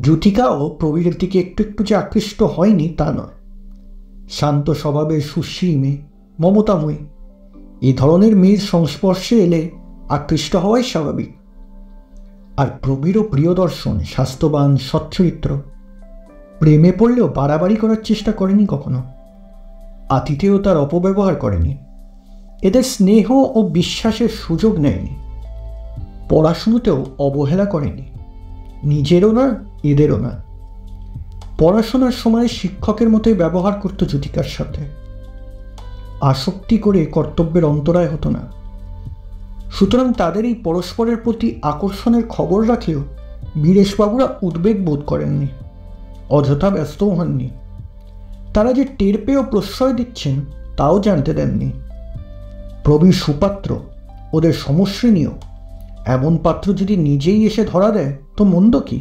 Speaker 1: জ্যোতিকাও প্রবীরের দিকে একটু একটু যে আকৃষ্ট হয়নি তা নয়। শান্ত স্বভাবের সুশ্রী মেয়ে, মমতাময়ী, এই ধরনের মেয়ের সংস্পর্শে এলে আকৃষ্ট হওয়াই স্বাভাবিক। আর প্রবীরও প্রিয়দর্শন, স্বাস্থ্যবান, সচ্চরিত্র। প্রেমে পড়লেও বাড়াবাড়ি করার চেষ্টা করেনি কখনো, আতিথেয়তার অপব্যবহার করেনি, এদের স্নেহ ও বিশ্বাসের সুযোগ নেয়নি, পড়াশুনোতেও অবহেলা করেনি, নিজেরও না এদেরও না। পড়াশোনার সময় শিক্ষকের মতোই ব্যবহার করত জ্যোতিকার সাথে, আসক্তি করে কর্তব্যের অন্তরায় হতো না। সুতরাং তাদের এই পরস্পরের প্রতি আকর্ষণের খবর রাখলেও বীরেশবাবুরা উদ্বেগ বোধ করেননি, অযথা ব্যস্তও হননি। তারা যে টের পেয়েও প্রশ্রয় দিচ্ছেন তাও জানতে দেননি। প্রবীর সুপাত্র, ওদের সমশ্রেণীয়, এমন পাত্র যদি নিজেই এসে ধরা দেয় তো মন্দ কি?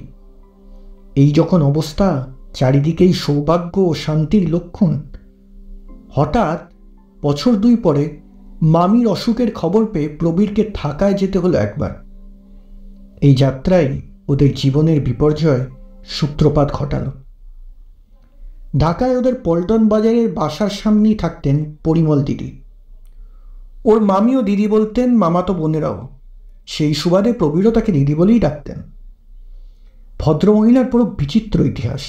Speaker 1: এই যখন অবস্থা, চারিদিকেই সৌভাগ্য ও শান্তির লক্ষণ, হঠাৎ বছর দুই পরে মামির অসুখের খবর পেয়ে প্রবীরকে ঢাকায় যেতে হলো একবার। এই যাত্রায় ওদের জীবনের বিপর্যয় সূত্রপাত ঘটালো। ঢাকায় ওদের পল্টন বাজারের বাসার সামনেই থাকতেন পরিমল দিদি। ওর মামিও দিদি বলতেন, মামাতো বোনেরাও। সেই সুবাদে প্রবীরও তাকে দিদি বলেই ডাকতেন। ভদ্রমহিলার পুরো বিচিত্র ইতিহাস।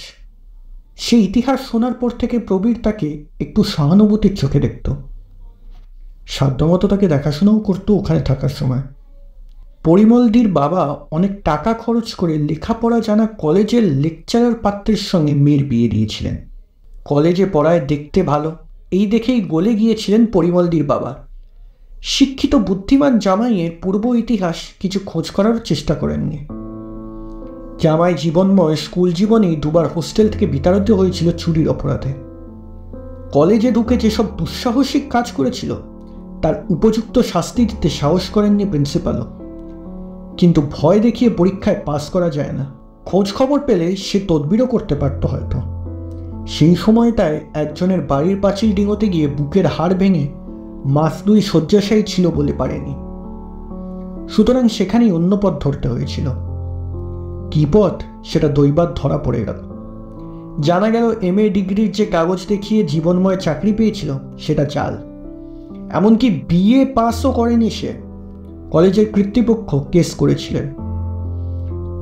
Speaker 1: সেই ইতিহাস শোনার পর থেকে প্রবীর তাকে একটু সহানুভূতির চোখে দেখত। সাধ্যমতো তাকে দেখাশোনাও করতো ওখানে থাকার সময়। পরিমলদির বাবা অনেক টাকা খরচ করে লেখাপড়া জানা কলেজের লেকচারার পাত্রের সঙ্গে মেয়ের বিয়ে দিয়েছিলেন। কলেজে পড়ায় দেখতে ভালো, এই দেখেই গলে গিয়েছিলেন পরিমলদির বাবা। শিক্ষিত বুদ্ধিমান জামাইয়ের পূর্ব ইতিহাস কিছু খোঁজ করার চেষ্টা করেননি। জামাই জীবনময় স্কুল জীবনেই দুবার হোস্টেল থেকে বিতাড়িত হয়েছিল চুরির অপরাধে। কলেজে ঢুকে যেসব দুঃসাহসিক কাজ করেছিল তার উপযুক্ত শাস্তি দিতে সাহস করেননি প্রিন্সিপালও। কিন্তু ভয় দেখিয়ে পরীক্ষায় পাস করা যায় না। খোঁজ খবর পেলে সে তদবিরও করতে পারত হয়তো। সেই সময়টায় একজনের বাড়ির পাঁচিল ডিঙোতে গিয়ে বুকের হাড় ভেঙে মাস 2 শয্যাশায়ী ছিল বলে পারেনি। সুতরাং সেখানেই অন্য পথ ধরতে হয়েছিল। কি পথ সেটা দৈবাত ধরা পড়ে গেল। জানা গেল MA ডিগ্রির যে কাগজ দেখিয়ে জীবনময় চাকরি পেয়েছিল সেটা জাল। এমনকি BA পাসও করেনি সে। কলেজের কর্তৃপক্ষ কেস করেছিলেন।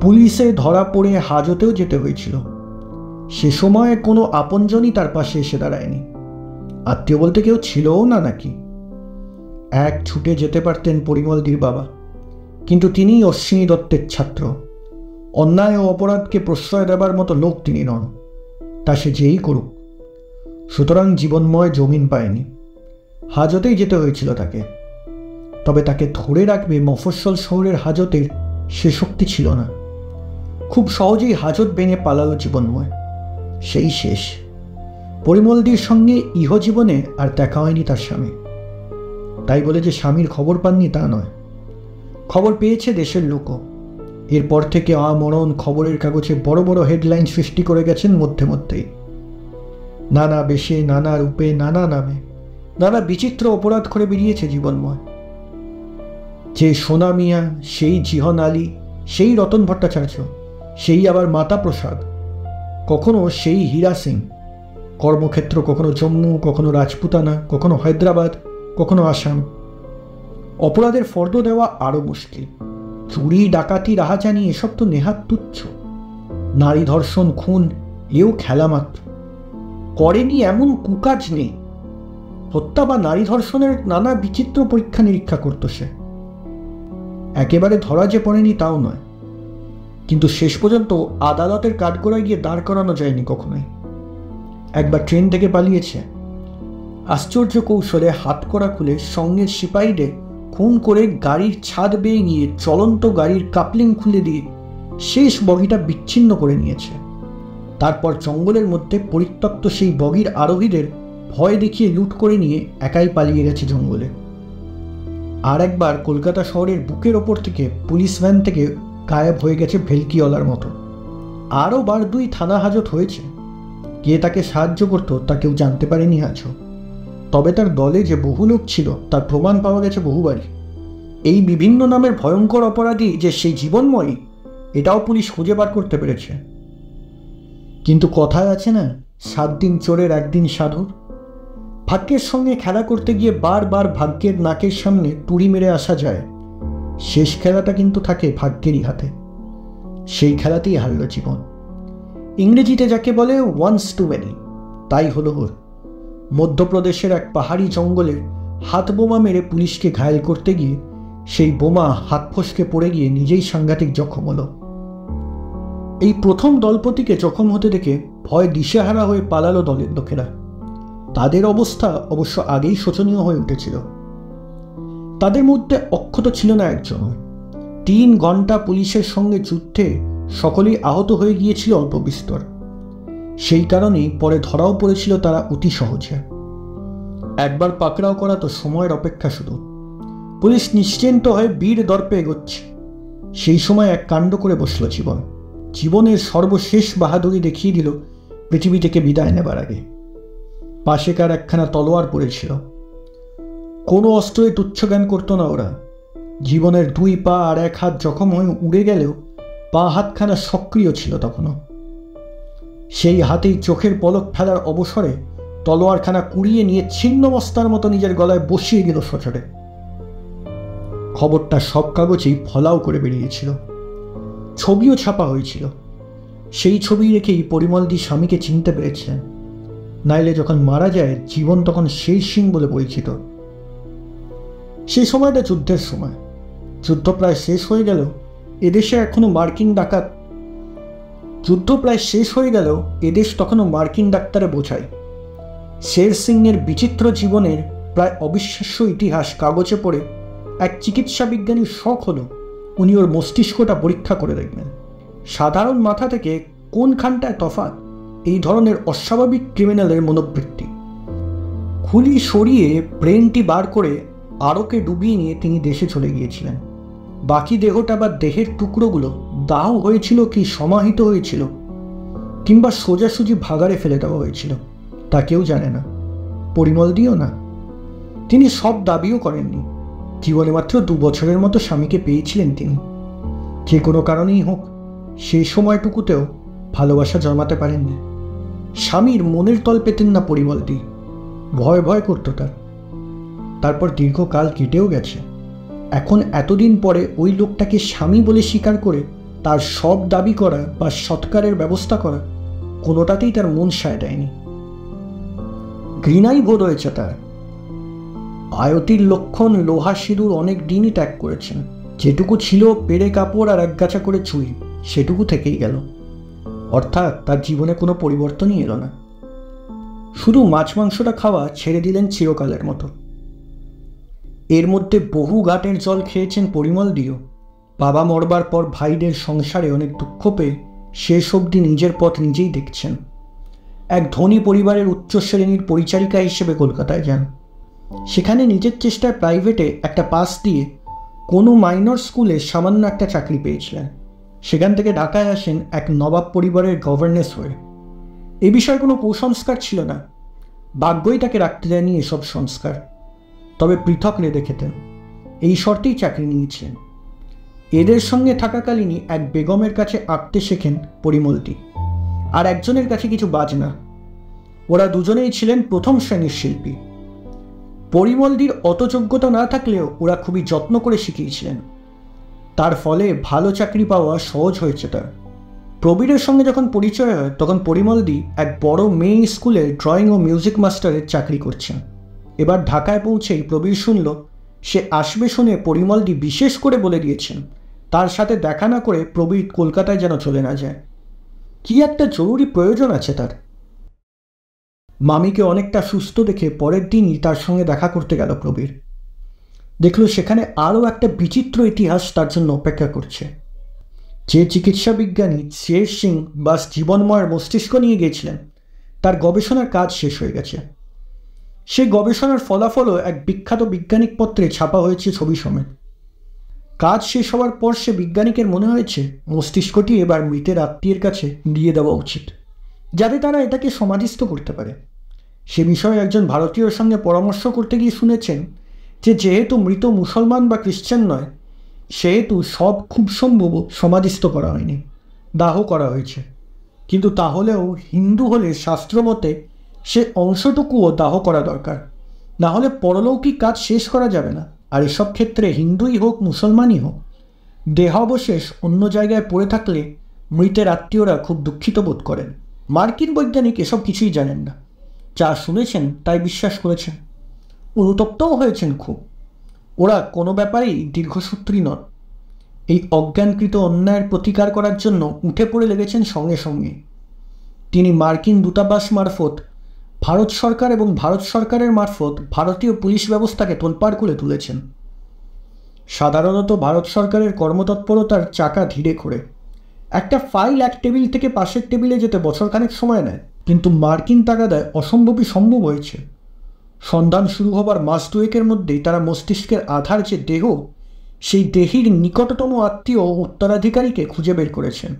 Speaker 1: পুলিশে ধরা পড়ে হাজতেও যেতে হয়েছিল। সে সময় কোনো আপনজনই তার পাশে এসে দাঁড়ায়নি। আত্মীয় বলতে কেউ ছিলও না নাকি। এক ছুটে যেতে পারতেন পরিমলদির বাবা, কিন্তু তিনিই অশ্বিনী দত্তের ছাত্র। অন্যায় ও অপরাধকে প্রশ্রয় দেবার মতো লোক তিনি নন, তা সে যেই করুক। সুতরাং জীবনময় জমিন পায়নি, হাজতেই যেতে হয়েছিল তাকে। তবে তাকে ধরে রাখবে মফস্বল শহরের হাজতের সে শক্তি ছিল না। খুব সহজেই হাজত ভেঙে পালালো জীবনময়। সেই শেষ। পরিমলদির সঙ্গে ইহজীবনে আর দেখা হয়নি তার স্বামী। তাই বলে যে স্বামীর খবর পাননি তা নয়, খবর পেয়েছে দেশের লোকও। এরপর থেকে আমরণ খবরের কাগজে বড় বড় হেডলাইন সৃষ্টি করে গেছেন মধ্যে মধ্যেই। নানা বেশে, নানা রূপে, নানা নামে, নানা বিচিত্র অপরাধ করে বেরিয়েছে জীবনময়। যে সোনা মিয়া, সেই জিহন আলী, সেই রতন ভট্টাচার্য, সেই আবার মাতা প্রসাদ, কখনো সেই হীরা সিং। কর্মক্ষেত্র কখনো জম্মু, কখনো রাজপুতানা, কখনো হায়দ্রাবাদ, কখনো আসাম। অপরাধের ফর্দ দেওয়া আরো মুশকিল। চুরি, ডাকাতি, রাহাজানি এসব তো নেহাত তুচ্ছ। নারী ধর্ষণ, খুন এও খেলা মাত্র। করেনি এমন কুকাজ নেই। হত্যা বা নারী ধর্ষণের নানা বিচিত্র পরীক্ষা নিরীক্ষা করত সে। একেবারে ধরা যে পড়েনি তাও নয়, কিন্তু শেষ পর্যন্ত আদালতের কাঠগড়ায় গিয়ে দাঁড় করানো যায়নি কখনোই। একবার ট্রেন থেকে পালিয়েছে। আশ্চর্য কৌশলে হাতকড়া খুলে সঙ্গে সিপাহীদের খুন করে গাড়ির ছাদ বেয়ে গিয়ে চলন্ত গাড়ির কাপলিং খুলে দিয়ে শেষ বগিটা বিচ্ছিন্ন করে নিয়েছে। তারপর জঙ্গলের মধ্যে পরিত্যক্ত সেই বগির আরোহীদের ভয় দেখিয়ে লুট করে নিয়ে একাই পালিয়ে গেছে জঙ্গলে। আর একবার কলকাতা শহরের বুকের ওপর থেকে পুলিশ ভ্যান থেকে গায়েব হয়ে গেছে ভেলকিওয়ালার মতো। আরও বার 2 থানা হাজত হয়েছে। কে তাকে সাহায্য করত তা কেউ জানতে পারেনি আজও। তবে তার দলে যে বহু লোক ছিল তার প্রমাণ পাওয়া গেছে বহুবারই। এই বিভিন্ন নামের ভয়ঙ্কর অপরাধী যে সেই জীবনময়ী, এটাও পুলিশ খুঁজে বার করতে পেরেছে। কিন্তু কথায় আছে না, 7 দিন চোরের 1 দিন সাধুর। ভাগ্যের সঙ্গে খেলা করতে গিয়ে বারবার ভাগ্যের নাকের সামনে তুড়ি মেরে আসা যায়। শেষ খেলাটা কিন্তু থাকে ভাগ্যেরই হাতে। সেই খেলাতেই হারল জীবন। ইংরেজিতে যাকে বলে ওয়ান্স টু মেনি, তাই হলো ওর। মধ্যপ্রদেশের এক পাহাড়ি জঙ্গলে হাত বোমা মেরে পুলিশকে ঘায়েল করতে গিয়ে সেই বোমা হাত ফসকে পড়ে গিয়ে নিজেই সাংঘাতিক জখম হলো। এই প্রথম দলপতিকে জখম হতে দেখে ভয় দিশেহারা হয়ে পালালো দলের লোকেরা। তাদের অবস্থা অবশ্য আগেই শোচনীয় হয়ে উঠেছিল। তাদের মধ্যে অক্ষত ছিল না একজন। 3 ঘন্টা পুলিশের সঙ্গে যুদ্ধে সকলেই আহত হয়ে গিয়েছিল অল্প বিস্তর। সেই কারণেই পরে ধরাও পড়েছিল তারা অতি সহজে। একবার পাকড়াও করা তো সময়ের অপেক্ষা শুধু। পুলিশ নিশ্চিন্ত হয়ে বীর দর্পে এগোচ্ছে। সেই সময় এক কাণ্ড করে বসল জীবন। জীবনের সর্বশেষ বাহাদুরি দেখিয়ে দিল পৃথিবী থেকে বিদায় নেবার আগে। পাশেকার একখানা তলোয়ার পড়েছিল। কোনো অস্ত্রে তুচ্ছ জ্ঞান করতো না ওরা। জীবনের 2 পা আর 1 হাত জখম হয়ে উড়ে গেলেও পা হাতখানা সক্রিয় ছিল তখনও। সেই হাতেই চোখের পলক ফেলার অবসরে তলোয়ারখানা কুড়িয়ে নিয়ে ছিন্ন মস্তার মতো নিজের গলায় বসিয়ে দিল সচরে। খবরটা সব কাগজেই ফলাও করে বেরিয়েছিল। ছবিও ছাপা হয়েছিল। সেই ছবি রেখেই পরিমলদি স্বামীকে চিনতে পেরেছিলেন। নাইলে যখন মারা যায় জীবন তখন শের সিং বলে পরিচিত। সেই সময়টা যুদ্ধের সময়। যুদ্ধ প্রায় শেষ হয়ে গেল, এদেশে এখনো মার্কিন ডাকাত। যুদ্ধ প্রায় শেষ হয়ে গেল, এদেশ তখনও মার্কিন ডাক্তারে বোঝায়। শের সিংয়ের বিচিত্র জীবনের প্রায় অবিশ্বাস্য ইতিহাস কাগজে পড়ে এক চিকিৎসা বিজ্ঞানীর শখ হলো উনি ওর মস্তিষ্কটা পরীক্ষা করে দেখবেন। সাধারণ মাথা থেকে কোনখানটায় তফাৎ এই ধরনের অস্বাভাবিক ক্রিমিনালের মনোবৃত্তি। খুলি সরিয়ে ব্রেনটি বার করে আরোকে ডুবিয়ে নিয়ে তিনি দেশে চলে গিয়েছিলেন। বাকি দেহটা বা দেহের টুকরোগুলো দাহ হয়েছিল কি সমাহিত হয়েছিল কিংবা সোজাসুজি ভাগাড়ে ফেলে দেওয়া হয়েছিল তা কেউ জানে না, পরিমল দিও না। তিনি সব দাবিও করেননি। জীবনে মাত্র 2 বছরের মতো স্বামীকে পেয়েছিলেন তিনি। যে কোনো কারণেই হোক সেই সময়টুকুতেও ভালোবাসা জন্মাতে পারেননি। স্বামীর মনের তল পেতেন না পরিমল দি, ভয় ভয় করত তার। তারপর দীর্ঘকাল কেটেও গেছে। এখন এতদিন পরে ওই লোকটাকে স্বামী বলে স্বীকার করে তার সব দাবি করা বা সৎকারের ব্যবস্থা করা কোনোটাতেই তার মন সায় দেয়নি। ঘৃণাই বোধ হয়েছে তার। আয়তির লক্ষণ লোহা সিঁদুর অনেক দিনই ত্যাগ করেছেন। যেটুকু ছিল পেড়ে কাপড় আর একগাছা করে চুড়ি, সেটুকু থেকেই গেল। অর্থাৎ তার জীবনে কোনো পরিবর্তনই এলো না। শুধু মাছ মাংসটা খাওয়া ছেড়ে দিলেন চিরকালের মতো। এর মধ্যে বহু ঘাটের জল খেয়েছেন পরিমল দিও। বাবা মরবার পর ভাইদের সংসারে অনেক দুঃখ পেয়ে শেষ অবধি নিজের পথ নিজেই দেখছেন। এক ধনী পরিবারের উচ্চ শ্রেণীর পরিচারিকা হিসেবে কলকাতায় যান। সেখানে নিজের চেষ্টায় প্রাইভেটে একটা পাস দিয়ে কোনো মাইনর স্কুলে সামান্য একটা চাকরি পেয়েছিলেন। সেখান থেকে ঢাকায় আসেন এক নবাব পরিবারের গভর্নেস হয়ে। এ বিষয়ে কোনো কুসংস্কার ছিল না, ভাগ্যই তাকে রাখতে দেয়নি এসব সংস্কার। তবে পৃথক রেঁধে খেতেন, এই শর্তেই চাকরি নিয়েছিলেন। এদের সঙ্গে থাকাকালীনই এক বেগমের কাছে আঁকতে শেখেন পরিমলটি, আর একজনের কাছে কিছু বাজনা। ওরা দুজনেই ছিলেন প্রথম শ্রেণীর শিল্পী। পরিমলদির অত যোগ্যতা না থাকলেও ওরা খুবই যত্ন করে শিখিয়েছিলেন। তার ফলে ভালো চাকরি পাওয়া সহজ হয়েছে তার। প্রবীরের সঙ্গে যখন পরিচয় হয় তখন পরিমলদি এক বড় মেয়ে স্কুলে ড্রয়িং ও মিউজিক মাস্টারের চাকরি করছেন। এবার ঢাকায় পৌঁছেই প্রবীর শুনল সে আসবে শুনে পরিমলদি বিশেষ করে বলে দিয়েছেন তার সাথে দেখা না করে প্রবীর কলকাতায় যেন চলে না যায়। কি একটা জরুরি প্রয়োজন আছে তার। মামিকে অনেকটা সুস্থ দেখে পরের দিনই তার সঙ্গে দেখা করতে গেল প্রবীর। দেখল সেখানে আরও একটা বিচিত্র ইতিহাস তার জন্য অপেক্ষা করছে। যে চিকিৎসা বিজ্ঞানী শের সিং বাস জীবনময়ের মস্তিষ্ক নিয়ে গিয়েছিলেন তার গবেষণার কাজ শেষ হয়ে গেছে। সেই গবেষণার ফলাফলও এক বিখ্যাত বৈজ্ঞানিক পত্রে ছাপা হয়েছে ছবি সমেত। কাজ শেষ হওয়ার পর সে বিজ্ঞানিকের মনে হয়েছে মস্তিষ্কটি এবার মৃতের আত্মীয়ের কাছে দিয়ে দেওয়া উচিত, যাতে তারা এটাকে সমাধিস্থ করতে পারে। সে বিষয়ে একজন ভারতীয়র সঙ্গে পরামর্শ করতে গিয়ে শুনেছেন যে যেহেতু মৃত মুসলমান বা খ্রিশ্চান নয়, সেহেতু সব খুব সম্ভব সমাধিস্থ করা হয়নি, দাহ করা হয়েছে। কিন্তু তাহলেও হিন্দু হলে শাস্ত্রমতে সে অংশটুকুও দাহ করা দরকার, না হলে পরলৌকিক কাজ শেষ করা যাবে না। আর এসব ক্ষেত্রে হিন্দুই হোক মুসলমানই হোক, দেহাবশেষ অন্য জায়গায় পড়ে থাকলে মৃতের আত্মীয়রা খুব দুঃখিত বোধ করেন। মার্কিন বৈজ্ঞানিক এসব কিছুই জানেন না, যা শুনেছেন তাই বিশ্বাস করেছেন, অনুতপ্তও হয়েছেন খুব। ওরা কোনো ব্যাপারেই দীর্ঘসূত্রী নন। এই অজ্ঞানকৃত অন্যায়ের প্রতিকার করার জন্য উঠে পড়ে লেগেছেন সঙ্গে সঙ্গে। তিনি মার্কিন দূতাবাস মারফত ভারত সরকার এবং ভারত সরকারের মারফত ভারতীয় পুলিশ ব্যবস্থাকে তোলপাড় করে তুলেছেন। সাধারণত ভারত সরকারের কর্মতৎপরতার চাকা ধীরে করে। একটা ফাইল এক টেবিল থেকে পাশের টেবিলে যেতে বছরখানেক সময় নেয়, কিন্তু মার্কিন তাগাদায় অসম্ভবই সম্ভব হয়েছে। সন্ধান শুরু হবার মাস দুয়েকের মধ্যেই তারা মস্তিষ্কের আধার যে দেহ, সেই দেহের নিকটতম আত্মীয় উত্তরাধিকারীকে খুঁজে বের করেছেন।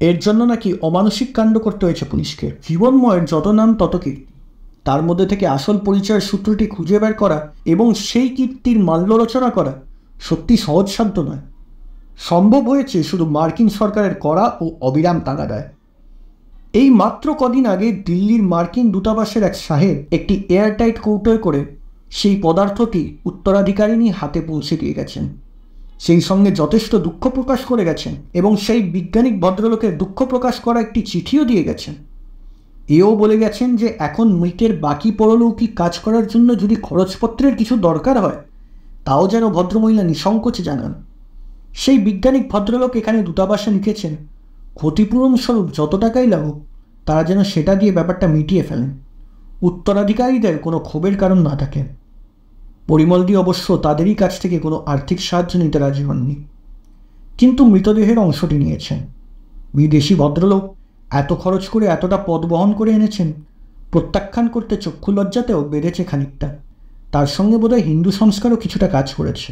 Speaker 1: এর জন্য নাকি অমানসিক কাণ্ড করতে হয়েছে পুলিশকে। জীবনময়ের যত নাম তত কীর্তি, তার মধ্যে থেকে আসল পরিচয়ের সূত্রটি খুঁজে বের করা এবং সেই কীর্তির মাল্য রচনা করা সত্যি সহজসাধ্য নয়। সম্ভব হয়েছে শুধু মার্কিন সরকারের কড়া ও অবিরাম তাগাদায়। এই মাত্র কদিন আগে দিল্লির মার্কিন দূতাবাসের এক সাহেব একটি এয়ারটাইট কৌটোয় করে সেই পদার্থটি উত্তরাধিকারিণী হাতে পৌঁছে দিয়ে গেছেন। সেই সঙ্গে যথেষ্ট দুঃখ প্রকাশ করে গেছেন এবং সেই বিজ্ঞানিক ভদ্রলোকের দুঃখ প্রকাশ করা একটি চিঠিও দিয়ে গেছেন। এও বলে গেছেন যে এখন মৃতের বাকি পরলৌকিক কাজ করার জন্য যদি খরচপত্রের কিছু দরকার হয় তাও যেন ভদ্রমহিলা নিঃসংকোচে জানান। সেই বিজ্ঞানিক ভদ্রলোক এখানে দূতাবাসে লিখেছেন ক্ষতিপূরণ স্বরূপ যত টাকাই লাগুক তারা যেন সেটা দিয়ে ব্যাপারটা মিটিয়ে ফেলেন, উত্তরাধিকারীদের কোনো ক্ষোভের কারণ না থাকে। পরিমলদি অবশ্য তাদেরই কাছ থেকে কোনো আর্থিক সাহায্য নিতে রাজি হননি, কিন্তু মৃতদেহের অংশটি নিয়েছেন। বিদেশি ভদ্রলোক এত খরচ করে এতটা পদ বহন করে এনেছেন, প্রত্যাখ্যান করতে চক্ষু লজ্জাতেও বেড়েছে খানিকটা। তার সঙ্গে বোধহয় হিন্দু সংস্কারও কিছুটা কাজ করেছে।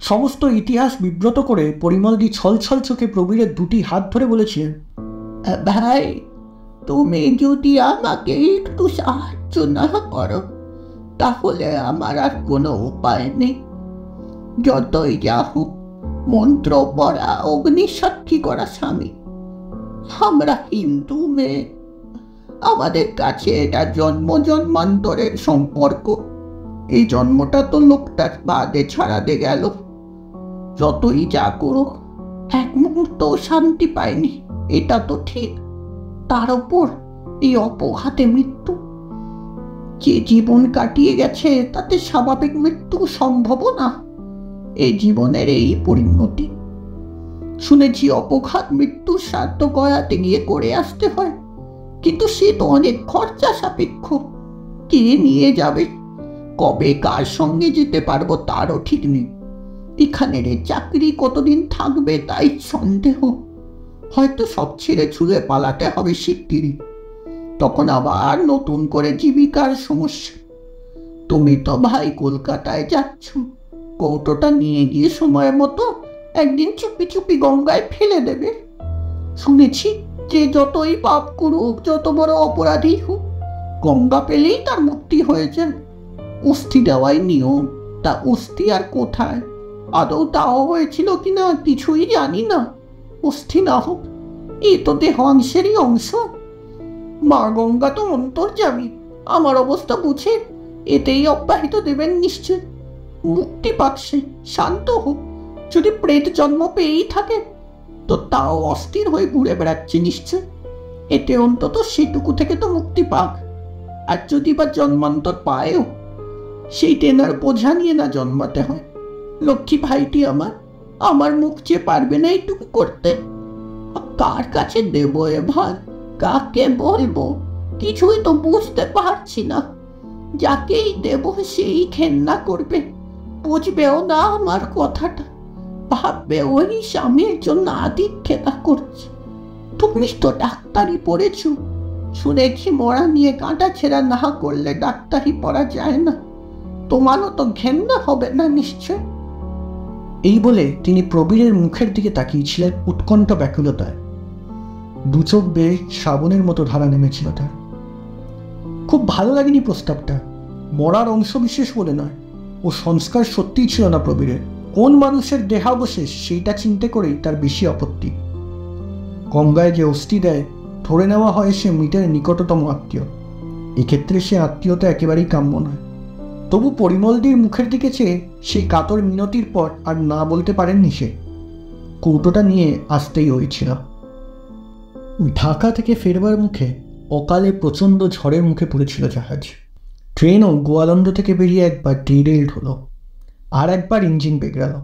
Speaker 1: সমস্ত ইতিহাস বিব্রত করে পরিমলদি ছলছল চোখে প্রবীরের দুটি হাত ধরে বলেছিলেন,
Speaker 2: ভাই, তুমি যদি আমাকে একটু সাহায্য না করো তাহলে আমার আর কোনো উপায় নেই। যতই যা হোক, মন্ত্র পড়া, অগ্নিসাক্ষী করা স্বামী, আমরা হিন্দু মেয়ে, আমাদের কাছে এটা জন্ম জন্মান্তরের সম্পর্ক। এই জন্মটা তো লোকটার বাদে ছাড়াতে গেল। যতই যা করুক, এক মুহূর্ত শান্তি পায়নি, এটা তো ঠিক। তার উপর এই অপঘাতে মৃত্যু। যে জীবন কাটিয়ে গেছে তাতে স্বাভাবিক মৃত্যু সম্ভব না। এই জীবনের এই পরিণতি। শুনেছি অপঘাত মৃত্যুর শ্রাদ্ধ গয়াতে গিয়ে করে আসতে হয়, কিন্তু সে তো অনেক খরচা সাপেক্ষ। কে নিয়ে যাবে, কবে কার সঙ্গে যেতে পারবো তারও ঠিক নেই। এখানের চাকরি কতদিন থাকবে তাই সন্দেহ। হয়তো সব ছেড়ে ছুড়ে পালাতে হবে শিগগিরই। তখন আবার নতুন করে জীবিকার সমস্যা। তুমি তো ভাই কলকাতায় যাচ্ছ, কৌটোটা নিয়ে গিয়ে সময় মতো একদিন চুপি চুপি গঙ্গায় ফেলে দেবে। শুনেছি যে যতই পাপ করুক, যত বড় অপরাধী হোক, গঙ্গা পেলেই তার মুক্তি হয়ে যায়। অস্থি দেওয়াই নিয়ম। তা অস্থি আর কোথায়? আদৌ তাও হয়েছিল কিনা কিছুই জানি না। অস্থি না হোক, এ তো দেহাংশেরই অংশ। মা গঙ্গা তো অন্তর্যামী, আমার অবস্থা বুঝে এতেই অব্যাহত দেবেন নিশ্চয়। মুক্তি পাচ্ছে, শান্ত হোক। যদি প্রেত জন্ম পেয়েই থাকে তো তাও অস্থির হয়ে ঘুরে বেড়াচ্ছে নিশ্চয়। এতে অন্তত সেটুকু থেকে তো মুক্তি পাক। আর যদি বা জন্মান্তর পায়ও, সেই টেনার বোঝা নিয়ে না জন্মাতে হয়। লক্ষ্মী ভাইটি আমার মুখ চেয়ে পারবে না এইটুকু করতে। কার কাছে দেব এ ভার, কাকে বলবো কিছুই তো বুঝতে পারছি না। যাকেই দেব সেই ঘেন্না করবে, বুঝবেও না আমার কথাটা, ভাববে ওই স্বামীর জন্য আদিক্ষেতা করছে। তুমি তো ডাক্তারি পড়েছ, শুনেছি মরা নিয়ে কাঁটা ছেঁড়া না করলে ডাক্তারি পড়া যায় না। তোমারও তো ঘেন্না হবে না নিশ্চয়।
Speaker 1: এই বলে তিনি প্রবীরের মুখের দিকে তাকিয়েছিলেন উৎকণ্ঠ ব্যাকুলতায়। দু চোখ বেয়ে শ্রাবণের মতো ধারা নেমেছিল তার। খুব ভালো লাগেনি প্রস্তাবটা। মরার অংশ বিশেষ বলে নয়, ও সংস্কার সত্যিই ছিল না প্রবীরের। কোন মানুষের দেহাবশেষ সেইটা চিন্তে করেই তার বেশি আপত্তি। গঙ্গায় যে অস্থি দেয় ধরে নেওয়া হয় সে মৃতের নিকটতম আত্মীয়। এক্ষেত্রে সে আত্মীয়তা একেবারেই কাম্য নয়। তবু পরিমলদির মুখের দিকে চেয়ে সেই কাতর মিনতির পর আর না বলতে পারেননি সে। কৌটোটা নিয়ে আসতেই হয়েছিল। ঢাকা থেকে ফেরবার মুখে অকালে প্রচণ্ড ঝড়ের মুখে পড়েছিল জাহাজ। ট্রেনও গোয়ালন্দ থেকে বেরিয়ে একবার ডিরেল্ড হলো, আর একবার ইঞ্জিন বেগড়াল।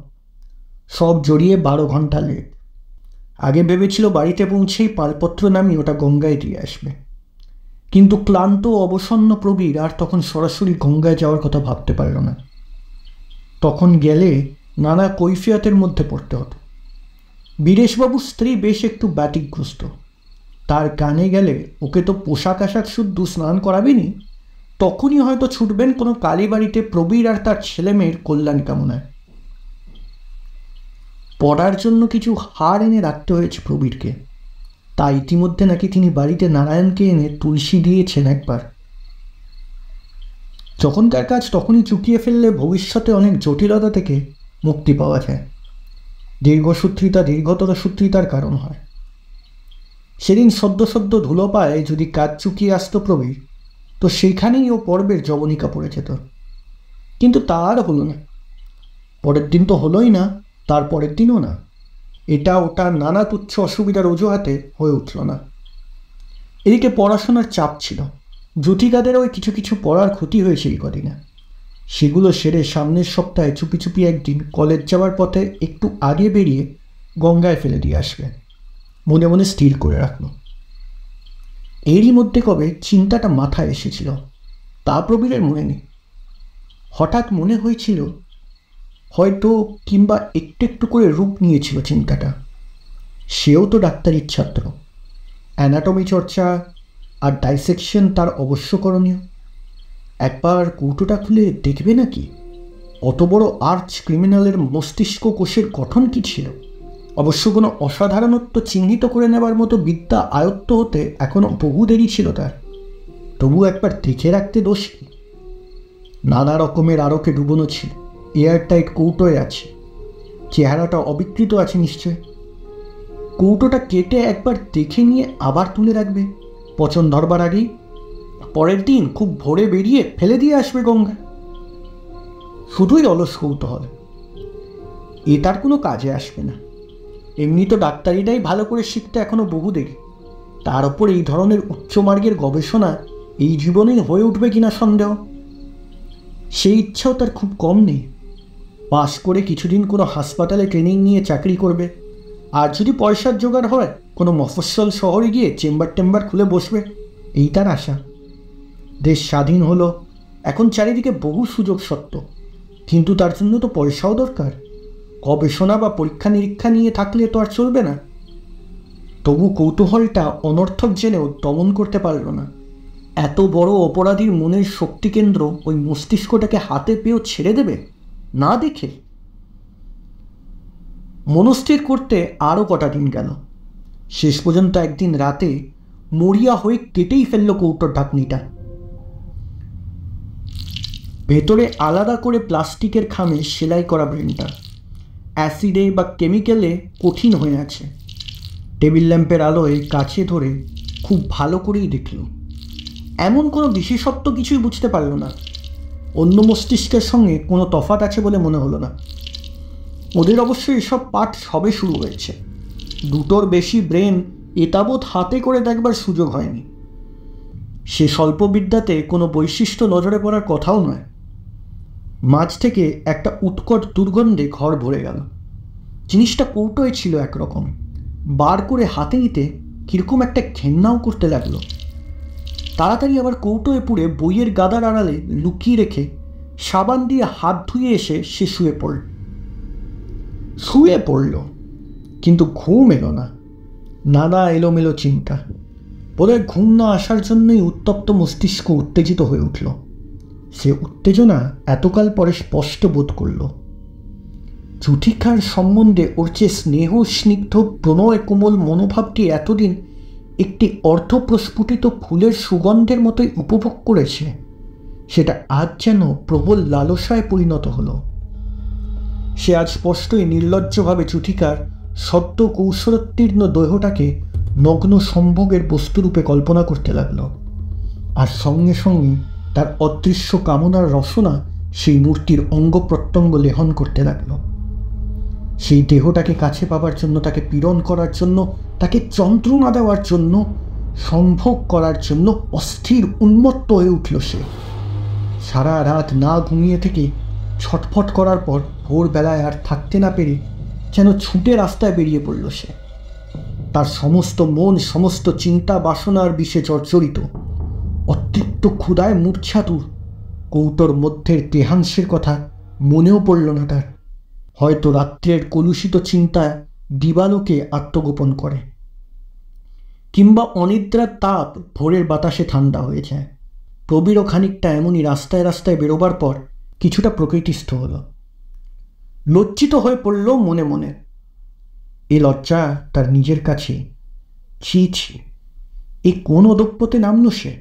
Speaker 1: সব জড়িয়ে 12 ঘন্টা লেট। আগে ভেবেছিল বাড়িতে পৌঁছেই পালপত্র নামিয়ে ওটা গঙ্গায় দিয়ে আসবে, কিন্তু ক্লান্ত অবসন্ন প্রবীর আর তখন সরাসরি গঙ্গায় যাওয়ার কথা ভাবতে পারল না। তখন গেলে নানা কৈফিয়তের মধ্যে পড়তে হতো। বীরেশবাবুর স্ত্রী বেশ একটু ব্যাটিকগ্রস্ত। তার কানে গেলে ওকে তো পোশাক আশাক শুদ্ধ স্নান করাবেনি, তখনই হয়তো ছুটবেন কোনো কালীবাড়িতে প্রবীর আর তার ছেলেমেয়ের কল্যাণ কামনায়। পড়ার জন্য কিছু হার এনে রাখতে হয়েছে প্রবীরকে। তা ইতিমধ্যে নাকি তিনি বাড়িতে নারায়ণকে এনে তুলসী দিয়েছেন একবার। যখনকার কাজ তখনই চুকিয়ে ফেললে ভবিষ্যতে অনেক জটিলতা থেকে মুক্তি পাওয়া যায়। দীর্ঘসূত্রিতা দীর্ঘতর সূত্রিতার কারণ হয়। সেদিন সদ্য সদ্য ধুলো পায়ে যদি কাজ চুকিয়ে আসতো প্রবীর, তো সেইখানেই ও পর্বের জবনিকা পড়ে যেত। কিন্তু তা আর হলো না। পরের দিন তো হলোই না, তার পরের দিনও না। এটা ওটা নানা তুচ্ছ অসুবিধার অজুহাতে হয়ে উঠল না। এদিকে পড়াশোনার চাপ ছিল। জ্যোতিকাদেরও কিছু কিছু পড়ার ক্ষতি হয়েছে এই কদিনে। সেগুলো সেরে সামনের সপ্তাহে চুপি চুপি একদিন কলেজ যাওয়ার পথে একটু আগে বেরিয়ে গঙ্গায় ফেলে দিয়ে আসবে মনে মনে স্থির করে রাখল। এরই মধ্যে কবে চিন্তাটা মাথায় এসেছিল তা প্রবীরের মনে নেই। হঠাৎ মনে হয়েছিল হয়তো, কিংবা একটু একটু করে রূপ নিয়েছিল চিন্তাটা। সেও তো ডাক্তারির ছাত্র, অ্যানাটমি চর্চা আর ডাইসেকশন তার অবশ্য করণীয়। একবার কৌটোটা খুলে দেখবে নাকি? অত বড় আর্চ ক্রিমিনালের মস্তিষ্ক কোষের গঠন কি ছিল? অবশ্য কোনো অসাধারণত্ব চিহ্নিত করে নেবার মতো বিদ্যা আয়ত্ত হতে এখনো বহু দেরি ছিল তার। তবু একবার দেখে রাখতে দোষ কি? নানা রকমের আরকে ডুবোনো ছিল, এয়ারটাইট কৌটোয় আছে, চেহারাটা অবিকৃত আছে নিশ্চয়। কৌটোটা কেটে একবার দেখে নিয়ে আবার তুলে রাখবে পচন ধরবার আগেই। পরের দিন খুব ভোরে বেরিয়ে ফেলে দিয়ে আসবে গঙ্গা। শুধুই অলস কৌতূহল, এটার কোনো কাজে আসবে না। এমনি তো ডাক্তারিটাই ভালো করে শিখতে এখনো বহু দেরি, তার ওপর এই ধরনের উচ্চমার্গের গবেষণা এই জীবনেই হয়ে উঠবে কিনা সন্দেহ। সেই ইচ্ছাও তার খুব কম নেই। পাশ করে কিছুদিন কোনো হাসপাতালে ট্রেনিং নিয়ে চাকরি করবে, আর যদি পয়সার জোগাড় হয় কোনো মফস্বল শহরে গিয়ে চেম্বার টেম্বার খুলে বসবে, এই তার আশা। দেশ স্বাধীন হলো, এখন চারিদিকে বহু সুযোগ সত্ত্ব, কিন্তু তার জন্য তো পয়সাও দরকার। গবেষণা বা পরীক্ষা নিরীক্ষা নিয়ে থাকলে তো আর চলবে না। তবু কৌতূহলটা অনর্থক জেনেও দমন করতে পারল না। এত বড় অপরাধীর মনের শক্তিকেন্দ্র ওই মস্তিষ্কটাকে হাতে পেয়েও ছেড়ে দেবে না দেখে? মনস্থির করতে আরও কটা দিন গেল। শেষ পর্যন্ত একদিন রাতে মরিয়া হয়ে কেটেই ফেলল কৌটোর ঢাকনিটা। ভেতরে আলাদা করে প্লাস্টিকের খামে সেলাই করা ব্রেনটা অ্যাসিডে বা কেমিক্যালে কঠিন হয়ে আছে। টেবিল ল্যাম্পের আলোয় কাছে ধরে খুব ভালো করেই দেখল। এমন কোনো বিশেষত্ব কিছুই বুঝতে পারল না। অন্য মস্তিষ্কের সঙ্গে কোনো তফাৎ আছে বলে মনে হলো না। ওদের অবশ্য এসব পাঠ সবে শুরু হয়েছে। দুটোর বেশি ব্রেন এতাবৎ হাতে করে দেখবার সুযোগ হয়নি। সে স্বল্প বিদ্যাতে কোনো বৈশিষ্ট্য নজরে পড়ার কথাও নয়। মাঝ থেকে একটা উৎকট দুর্গন্ধে ঘর ভরে গেল। জিনিসটা কৌটোয় ছিল একরকম, বার করে হাতে নিতে কীরকম একটা ঘেন্নাও করতে লাগলো। তাড়াতাড়ি আবার কৌটোয় পুড়ে বইয়ের গাদার আড়ালে লুকিয়ে রেখে সাবান দিয়ে হাত ধুয়ে এসে সে শুয়ে পড়ল। কিন্তু ঘুম এলো না। নানা এলোমেলো চিন্তা। বোধহয় ঘুম না আসার জন্যই উত্তপ্ত মস্তিষ্ক উত্তেজিত হয়ে উঠল। সে উত্তেজনা এতকাল পরে স্পষ্ট বোধ করল। যুথিকার সম্বন্ধে ওর যে স্নেহ স্নিগ্ধ প্রণয় কোমল মনোভাবটি এতদিন একটি অর্ধপ্রস্ফুটিত ফুলের সুগন্ধের মতোই উপভোগ করেছে, সেটা আজ যেন প্রবল লালসায় পরিণত হলো। সে আজ স্পষ্টই নির্লজ্জভাবে যুথিকার সদ্য কৌশলোত্তীর্ণ দেহটাকে নগ্ন সম্ভোগের বস্তুরূপে কল্পনা করতে লাগল, আর সঙ্গে সঙ্গে তার অদৃশ্য কামনার রসনা সেই মূর্তির অঙ্গ প্রত্যঙ্গ লেহন করতে লাগল। সেই দেহটাকে কাছে পাবার জন্য, তাকে পীড়ন করার জন্য, তাকে যন্ত্রণা দেওয়ার জন্য, সম্ভোগ করার জন্য অস্থির উন্মত্ত হয়ে উঠল সে। সারা রাত না ঘুমিয়ে থেকে ছটফট করার পর ভোরবেলায় আর থাকতে না পেরে যেন ছুটে রাস্তায় বেরিয়ে পড়ল সে। তার সমস্ত মন, সমস্ত চিন্তা বাসনার বিষে জর্জরিত। অতৃপ্ত ক্ষুধায় মূর্ছাতুর। কৌটোর মধ্যের দেহাংশের কথা মনেও পড়ল না তার। হয়তো রাত্রের কলুষিত চিন্তা দিবালোকে আত্মগোপন করে, কিংবা অনিদ্রার তাপ ভোরের বাতাসে ঠান্ডা হয়ে যায়। প্রবীরও খানিকটা এমনই রাস্তায় রাস্তায় বেরোবার পর কিছুটা প্রকৃতিস্থ হল। লজ্জিত হয়ে পড়ল মনে মনে। এ লজ্জা তার নিজের কাছে। ছি ছি, এ কোন অদপ্যতে নামল সে।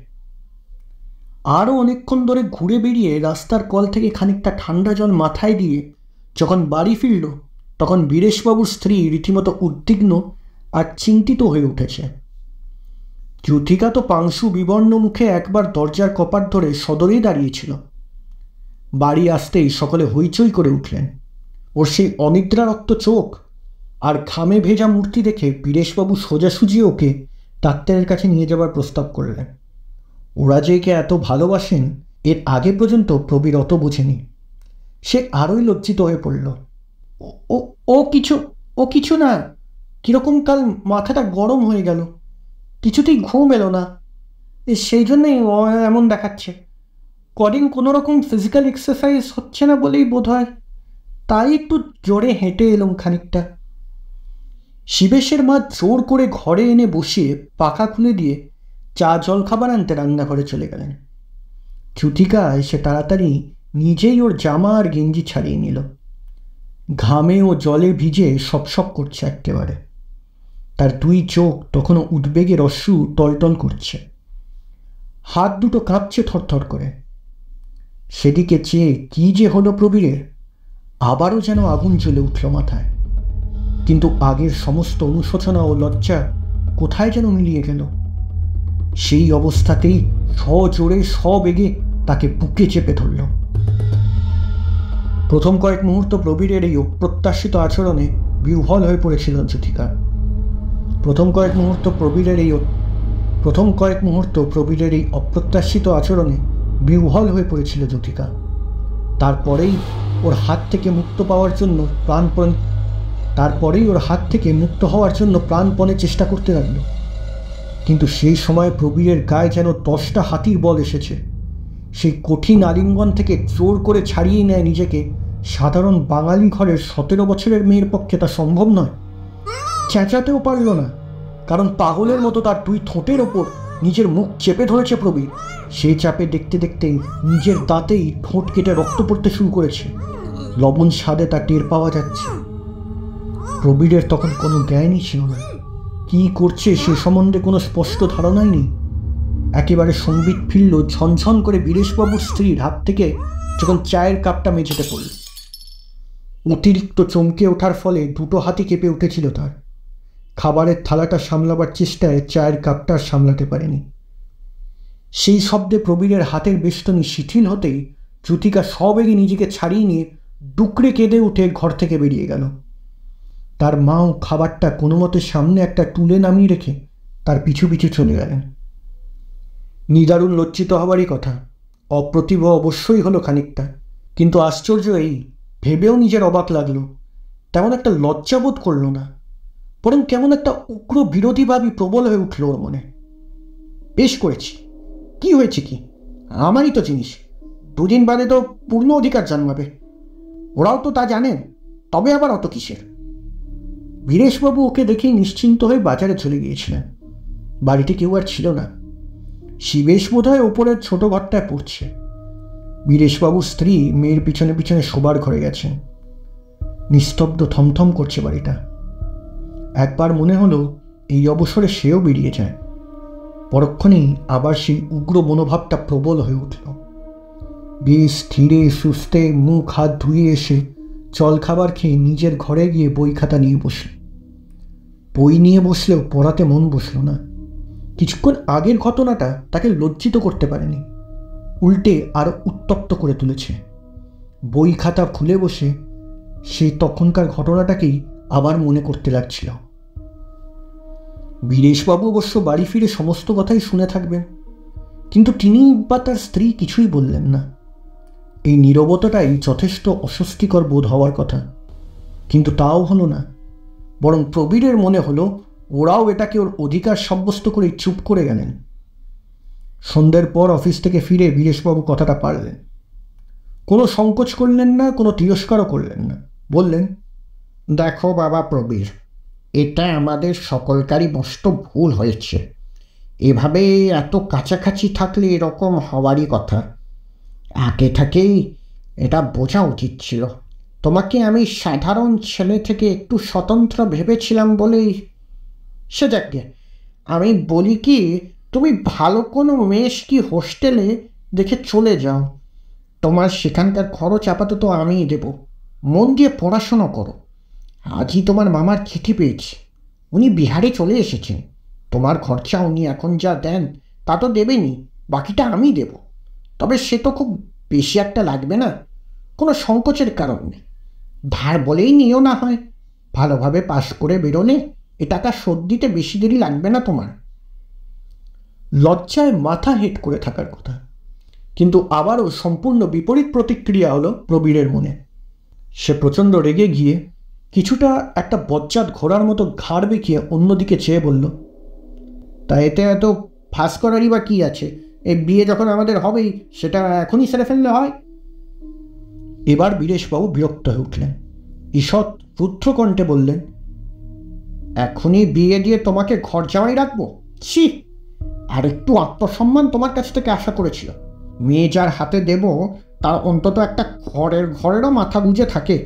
Speaker 1: আরও অনেকক্ষণ ধরে ঘুরে বেরিয়ে রাস্তার কল থেকে খানিকটা ঠান্ডা জল মাথায় দিয়ে যখন বাড়ি ফিরল, তখন বীরেশবাবুর স্ত্রী রীতিমতো উদ্বিগ্ন আর চিন্তিত হয়ে উঠেছে। যুথিকা তো পাংশু বিবর্ণ মুখে একবার দরজার কপাট ধরে সদরেই দাঁড়িয়েছিল। বাড়ি আসতেই সকলে হইচই করে উঠলেন। ওর সেই অনিদ্রারক্ত চোখ আর ঘামে ভেজা মূর্তি দেখে বীরেশবাবু সোজাসুজি ওকে ডাক্তারের কাছে নিয়ে যাবার প্রস্তাব করলেন। ওরা যে একে এত ভালোবাসেন এর আগে পর্যন্ত প্রবীর অত বোঝেনি। সে আরোই লজ্জিত হয়ে পড়ল। ও কিছু না, কীরকম কাল মাথাটা গরম হয়ে গেল, কিছুতেই ঘুম এলো না, সেই জন্যই এমন দেখাচ্ছে। কদিন কোনো রকম ফিজিক্যাল এক্সারসাইজ হচ্ছে না বলেই বোধ হয়, তাই একটু জোরে হেঁটে এলাম খানিকটা। শিবেশের মা জোর করে ঘরে এনে বসিয়ে পাখা খুলে দিয়ে চা জল খাবার আনতে রান্নাঘরে চলে গেলেন। যুথিকা এসে তাড়াতাড়ি নিজেই ওর জামা আর গেঞ্জি ছাড়িয়ে নিল। ঘামে ও জলে ভিজে সপসপ করছে একেবারে। তার দুই চোখ তখনও উদ্বেগের অশ্রু টলটল করছে। হাত দুটো কাঁপছে থরথর করে। সেদিকে চেয়ে কি যে হলো প্রবীরের, আবারও যেন আগুন জ্বলে উঠল মাথায়। কিন্তু আগের সমস্ত অনুশোচনা ও লজ্জা কোথায় যেন মিলিয়ে গেল। সেই অবস্থাতেই সজোরে সবেগে তাকে বুকে চেপে ধরল। প্রথম কয়েক মুহূর্ত প্রবীরের এই অপ্রত্যাশিত আচরণে বিহ্বল হয়ে পড়েছিল জ্যোতিকা। প্রথম কয়েক মুহূর্ত প্রবীরের এই অপ্রত্যাশিত আচরণে বিহ্বল হয়ে পড়েছিল জ্যোতিকা। তারপরেই ওর হাত থেকে মুক্ত হওয়ার জন্য প্রাণপণে চেষ্টা করতে লাগলো। কিন্তু সেই সময় প্রবীরের গায়ে যেন 10টা হাতির বল এসেছে। সেই কঠিন আলিঙ্গন থেকে জোর করে ছাড়িয়ে নেয় নিজেকে সাধারণ বাঙালি ঘরের 17 বছরের মেয়ের পক্ষে তা সম্ভব নয়। চেঁচাতেও পারল না, কারণ পাগলের মতো তার দুই ঠোঁটের ওপর নিজের মুখ চেপে ধরেছে প্রবীর। সেই চাপে দেখতে দেখতেই নিজের দাঁতেই ঠোঁট কেটে রক্ত পড়তে শুরু করেছে। লবণ স্বাদে তা টের পাওয়া যাচ্ছে। প্রবীরের তখন কোনো জ্ঞানই ছিল না। কি করছে সে সম্বন্ধে কোনো স্পষ্ট ধারণাই নেই। একেবারে সংবিত ফিরল ঝনঝন করে বীরেশবাবুর স্ত্রীর হাত থেকে যখন চায়ের কাপটা মেঝেতে পড়ল। অতিরিক্ত চমকে ওঠার ফলে দুটো হাতই কেঁপে উঠেছিল তার। খাবারের থালাটা সামলাবার চেষ্টায় চায়ের কাপটা সামলাতে পারেনি। সেই শব্দে প্রবীরের হাতের বেষ্টনী শিথিল হতেই জ্যোতিকা সবেগে নিজেকে ছাড়িয়ে নিয়ে ডুকরে কেঁদে উঠে ঘর থেকে বেরিয়ে গেল। তার মাও খাবারটা কোনো মতে সামনে একটা টুলে নামিয়ে রেখে তার পিছু পিছু চলে গেলেন। নিদারুণ লজ্জিত হবারই কথা। অপ্রতিভ অবশ্যই হলো খানিকটা, কিন্তু আশ্চর্য এই, ভেবেও নিজের অবাক লাগলো, তেমন একটা লজ্জাবোধ করল না, বরং কেমন একটা উগ্র বিরোধীভাবই প্রবল হয়ে উঠল ওর মনে। বেশ করেছি, কি হয়েছে কি, আমারই তো জিনিস, 2 দিন বাদে তো পূর্ণ অধিকার জন্মাবে, ওরাও তো তা জানেন, তবে আবার অত কিসের। বীরেশবাবু ওকে দেখেই নিশ্চিন্ত হয়ে বাজারে চলে গিয়েছিলেন। বাড়িতে কেউ আর ছিল না। শিবেশ বোধহয় ওপরের ছোট ঘরটায় পড়ছে। বীরেশবাবুর স্ত্রী মেয়ের পিছনে পিছনে শোবার ঘরে গেছেন। নিস্তব্ধ থমথম করছে বাড়িটা। একবার মনে হলো এই অবসরে সেও বেরিয়ে যায়। পরক্ষণেই আবার সেই উগ্র মনোভাবটা প্রবল হয়ে উঠল। বেশ ধীরে সুস্থে মুখ হাত ধুয়ে এসে জলখাবার খেয়ে নিজের ঘরে গিয়ে বই খাতা নিয়ে বসল। বই নিয়ে বসলেও পড়াতে মন বসল না। কিছুক্ষণ আগের ঘটনাটা তাকে লজ্জিত করতে পারেনি, উল্টে আরো উত্তপ্ত করে তুলেছে। বই খাতা খুলে বসে সে তখনকার ঘটনাটাকেই আবার মনে করতে লাগছিল। বীরেশবাবু অবশ্য বাড়ি ফিরে সমস্ত কথাই শুনে থাকবেন, কিন্তু তিনি বা তার স্ত্রী কিছুই বললেন না। এই নীরবতাটাই যথেষ্ট অস্বস্তিকর বোধ হওয়ার কথা, কিন্তু তাও হলো না। বরং প্রবীরের মনে হলো ওরাও এটাকে ওর অধিকার সাব্যস্ত করে চুপ করে গেলেন। সন্ধ্যের পর অফিস থেকে ফিরে বীরেশবাবু কথাটা পারলেন। কোনো সংকোচ করলেন না, কোনো তিরস্কারও করলেন না। বললেন,
Speaker 2: দেখো বাবা প্রবীর, এটা আমাদের সকলকারই মস্ত ভুল হয়েছে। এভাবে এত কাছাকাছি থাকলে এরকম হওয়ারই কথা। আগে থেকেই এটা বোঝা উচিত ছিল। তোমাকে আমি সাধারণ ছেলে থেকে একটু স্বতন্ত্র ভেবেছিলাম বলেই। সে যাকে, আমি বলি কি, তুমি ভালো কোনো মেস কি হোস্টেলে দেখে চলে যাও। তোমার সেখানকার খরচ আপাতত আমিই দেব। মন দিয়ে পড়াশোনা করো। আজই তোমার মামার চিঠি পেয়েছি, উনি বিহারে চলে এসেছেন। তোমার খরচা উনি এখন যা দেন তা তো দেবেনই, বাকিটা আমি দেব। তবে সে তো খুব বেশি একটা লাগবে না, কোনো সংকোচের কারণ নেই। ধার বলেই নিও না হয়। ভালোভাবে পাশ করে বেরোলে এ টাকা শোধ দিতে বেশি দেরি লাগবে না তোমার।
Speaker 1: লজ্জায় মাথা হেঁট করে থাকার কথা, কিন্তু আবারও সম্পূর্ণ বিপরীত প্রতিক্রিয়া হলো প্রবীরের মনে। সে প্রচণ্ড রেগে গিয়ে কিছুটা একটা বজ্জাত ঘোড়ার মতো ঘাড় বেঁকিয়ে অন্যদিকে চেয়ে বলল,
Speaker 2: তা এতে এত ফাঁস করারই বা কী আছে? এই বিয়ে যখন আমাদের হবেই সেটা এখনই সেরে ফেললে হয়।
Speaker 1: এবার বীরেশবাবু বিরক্ত হয়ে উঠলেন। ঈষৎ রুদ্ধ কণ্ঠে বললেন,
Speaker 2: এখনই বিয়ে দিয়ে তোমাকে ঘর জামাই রাখবো? ছি! আর একটু আত্মসম্মান তোমার কাছ থেকে আশা করেছিল। মেয়ে যার হাতে দেব তার অন্তত একটা ঘরেরও মাথা গুঁজে থাকে।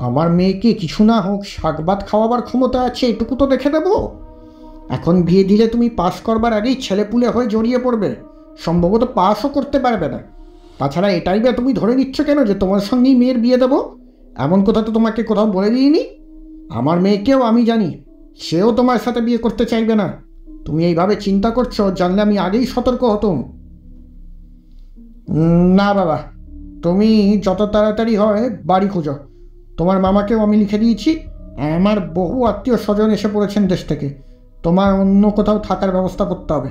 Speaker 2: আমার মেয়েকে কিছু না হোক শাকভাত খাওয়াবার ক্ষমতা আছে, এটুকু তো দেখে দেবো। এখন বিয়ে দিলে তুমি পাস করবার আগেই ছেলেপুলে হয়ে জড়িয়ে পড়বে, সম্ভবত পাসও করতে পারবে না। তাছাড়া এটাই বা তুমি ধরে নিচ্ছ কেন যে তোমার সঙ্গেই মেয়ের বিয়ে দেবো? এমন কথা তো তোমাকে কোথাও বলে দিইনি। আমার মেয়েকেও আমি জানি, সেও তোমার সাথে বিয়ে করতে চাইবে না। তুমি এইভাবে চিন্তা করছো, জানলে আমি আগেই সতর্ক হতাম। না বাবা, তুমি যত তাড়াতাড়ি হয় বাড়ি খোঁজো। তোমার মামাকেও আমি লিখে দিয়েছি। আমার বহু আত্মীয় স্বজন এসে পড়েছেন দেশ থেকে। তোমার অন্য কোথাও থাকার ব্যবস্থা করতে হবে।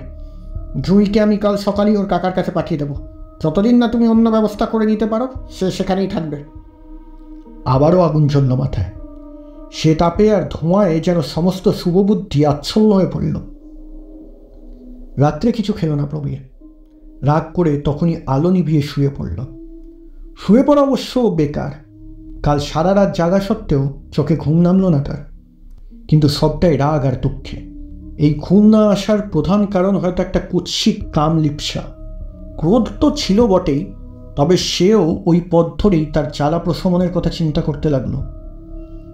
Speaker 2: জুঁইকে আমি কাল সকালেই ওর কাকার কাছে পাঠিয়ে দেবো। যতদিন না তুমি অন্য ব্যবস্থা করে নিতে পারো, সে সেখানেই থাকবে।
Speaker 1: আবারও আগুন জ্বলল মাথায়। সে তাপে আর ধোঁয়ায় যেন সমস্ত শুভবুদ্ধি আচ্ছন্ন হয়ে পড়ল। রাত্রে কিছু খেল না প্রবীর। রাগ করে তখনই আলো নিভিয়ে শুয়ে পড়ল। শুয়ে পড়া অবশ্য বেকার। কাল সারা রাত জাগা সত্ত্বেও চোখে ঘুম নামল না তার। কিন্তু সবটাই রাগ আর দুঃখে। এই ঘুম না আসার প্রধান কারণ হয়তো একটা কুৎসিত কাম লিপ্সা। ক্রোধ তো ছিল বটেই, তবে সেও ওই পথ ধরেই তার জ্বালা প্রশমনের কথা চিন্তা করতে লাগলো।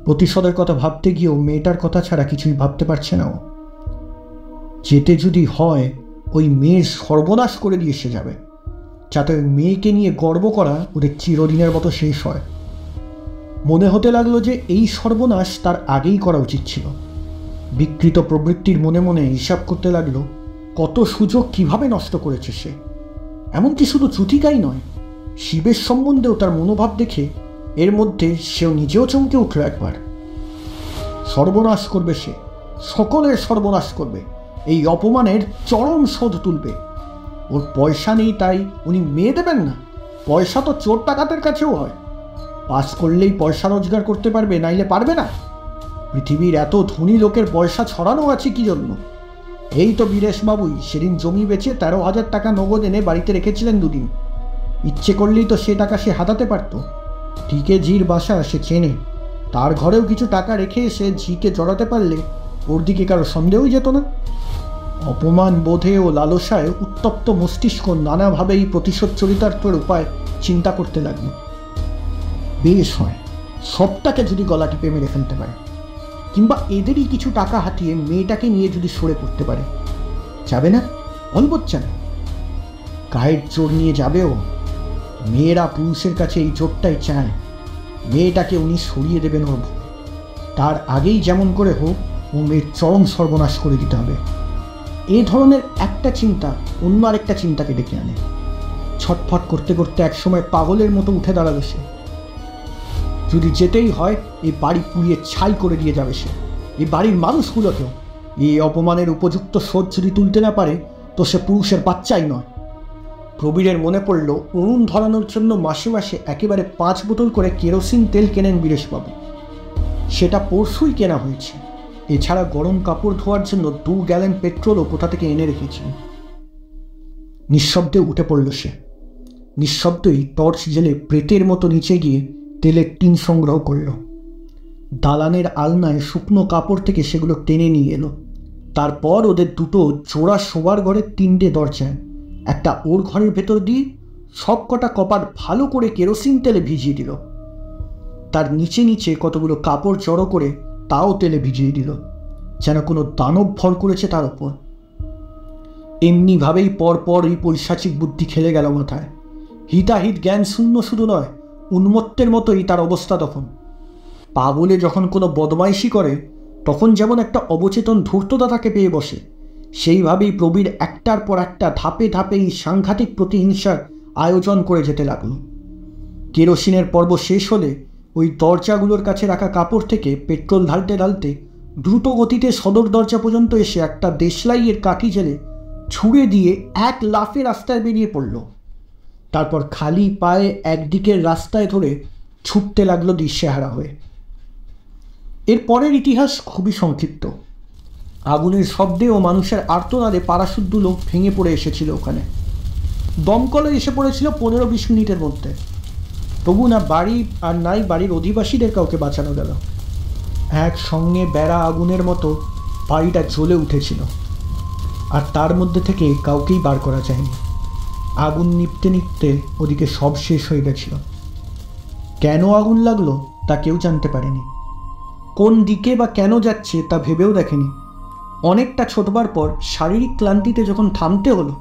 Speaker 1: প্রতিশোধের কথা ভাবতে গিয়েও মেয়েটার কথা ছাড়া কিছুই ভাবতে পারছে না ও। যেতে যদি হয় ওই মেয়ের সর্বনাশ করে দিয়ে এসে যাবে, যাতে ওই মেয়েকে নিয়ে গর্ব করা ওদের চিরদিনের মতো শেষ হয়। মনে হতে লাগলো যে এই সর্বনাশ তার আগেই করা উচিত ছিল। বিকৃত প্রবৃত্তির মনে মনে হিসাব করতে লাগলো কত সুযোগ কিভাবে নষ্ট করেছে সে। এমনকি শুধু চ্যুতিকাই নয়, শিবের সম্বন্ধেও তার মনোভাব দেখে এর মধ্যে সেও নিজেও চমকে উঠল একবার। সর্বনাশ করবে সে, সকলের সর্বনাশ করবে, এই অপমানের চরম শোধ তুলবে। ওর পয়সা নেই তাই উনি মেয়ে দেবেন না? পয়সা তো চোর ডাকাতের কাছেও হয়। পাস করলেই পয়সা রোজগার করতে পারবে, নাইলে পারবে না। পৃথিবীর এত ধনী লোকের পয়সা ছড়ানো আছে কি জন্য? এই তো বীরেশবাবুই সেদিন জমি বেচে 13,000 টাকা নগদ এনে বাড়িতে রেখেছিলেন দুদিন। ইচ্ছে করলেই তো সে টাকা সে হাতাতে পারত। ঝিকে ঝির বাসা সে চেনে, তার ঘরেও কিছু টাকা রেখে সে ঝিকে জড়াতে পারলে ওর দিকে কারো সন্দেহই যেত না। অপমান বোধে ও লালসায় উত্তপ্ত মস্তিষ্ক নানাভাবেই প্রতিশোধ চরিতার্থের উপায় চিন্তা করতে লাগলো। বেশ হয়, সবটাকে যদি গলা টিপে মেরে ফেলতে পারে, কিংবা এদেরই কিছু টাকা হাতিয়ে মেয়েটাকে নিয়ে যদি সরে পড়তে পারে। যাবে না? অলবৎ যাবে। গায়ের জোর নিয়ে যাবেও। মেয়েরা পুরুষের কাছে এই জোরটাই চায়। মেয়েটাকে উনি সরিয়ে দেবেন ওর। তার আগেই যেমন করে হোক ও মেয়ের চরম সর্বনাশ করে দিতে হবে। এই ধরনের একটা চিন্তা অন্য আরেকটা চিন্তাকে ডেকে আনে। ছটফট করতে করতে একসময় পাগলের মতো উঠে দাঁড়াবে সে। যদি যেতেই হয় এই বাড়ি পুড়িয়ে ছাই করে দিয়ে যাবে সে, এই বাড়ির মানুষগুলোকেও। এই অপমানের উপযুক্ত শোধ যদি তুলতে না পারে তো সে পুরুষের বাচ্চাই নয়। প্রবীরের মনে পড়ল উনুন ধরানোর জন্য মাসে মাসে একেবারে 5 বোতল করে কেরোসিন তেল কেনেন বীরেশবাবু। সেটা পরশুই কেনা হয়েছে। এছাড়া গরম কাপড় ধোয়ার জন্য 2 গ্যালন পেট্রোলও কোথা থেকে এনে রেখেছেন। নিঃশব্দে উঠে পড়ল সে। নিঃশব্দেই টর্চ জেলে প্রেতের মতো নিচে গিয়ে তেলের টিন সংগ্রহ করল। দালানের আলনায় শুকনো কাপড় থেকে সেগুলো টেনে নিয়ে এলো। তারপর ওদের দুটো জোড়া শোবার ঘরের 3টে দরজায়, একটা ওর ঘরের ভেতর দিয়ে সব কটা কপাট ভালো করে কেরোসিন তেলে ভিজিয়ে দিল। তার নিচে নিচে কতগুলো কাপড় জড়ো করে তাও তেলে ভিজিয়ে দিল, যেন কোনো দানব ভর করেছে তার ওপর। এমনিভাবেই পরপর এই পৈশাচিক বুদ্ধি খেলে গেল মাথায়। হিতাহিত জ্ঞান শূন্য শুধু নয়, উন্মত্তের মতোই তার অবস্থা তখন। পাগলে যখন কোনো বদমাইশি করে তখন যেমন একটা অবচেতন ধূর্ততা তাকে পেয়ে বসে, সেইভাবেই প্রবীর একটার পর একটা ধাপে ধাপে এই সাংঘাতিক প্রতিহিংসার আয়োজন করে যেতে লাগল। কেরোসিনের পর্ব শেষ হলে ওই দরজাগুলোর কাছে রাখা কাপড় থেকে পেট্রোল ঢালতে ঢালতে দ্রুত গতিতে সদর দরজা পর্যন্ত এসে একটা দেশলাইয়ের কাঠি জেলে ছুঁড়ে দিয়ে এক লাফে রাস্তায় বেরিয়ে পড়ল। তারপর খালি পায়ে একদিকের রাস্তায় ধরে ছুটতে লাগলো দিশেহারা হয়ে। এর পরের ইতিহাস খুবই সংক্ষিপ্ত। আগুনের শব্দে ও মানুষের আর্তনাদে পাড়াশুদ্ধ লোক ভেঙে পড়ে এসেছিল ওখানে। দমকলে এসে পড়েছিল 15-20 মিনিটের মধ্যে। তবু না বাড়ি আর নাই বাড়ির অধিবাসীদের কাউকে বাঁচানো গেল। একসঙ্গে বেড়া আগুনের মতো বাড়িটা জ্বলে উঠেছিল, আর তার মধ্যে থেকে কাউকেই বার করা যায়নি। আগুন নিভতে নিভতে ওদিকে সব শেষ হয়ে গেছিল। কেন আগুন লাগলো তা কেউ জানতে পারেনি। কোন দিকে বা কেন যাচ্ছে তা ভেবেও দেখেনি। অনেকটা ছোটবার পর শারীরিক ক্লান্তিতে যখন থামতে হলো,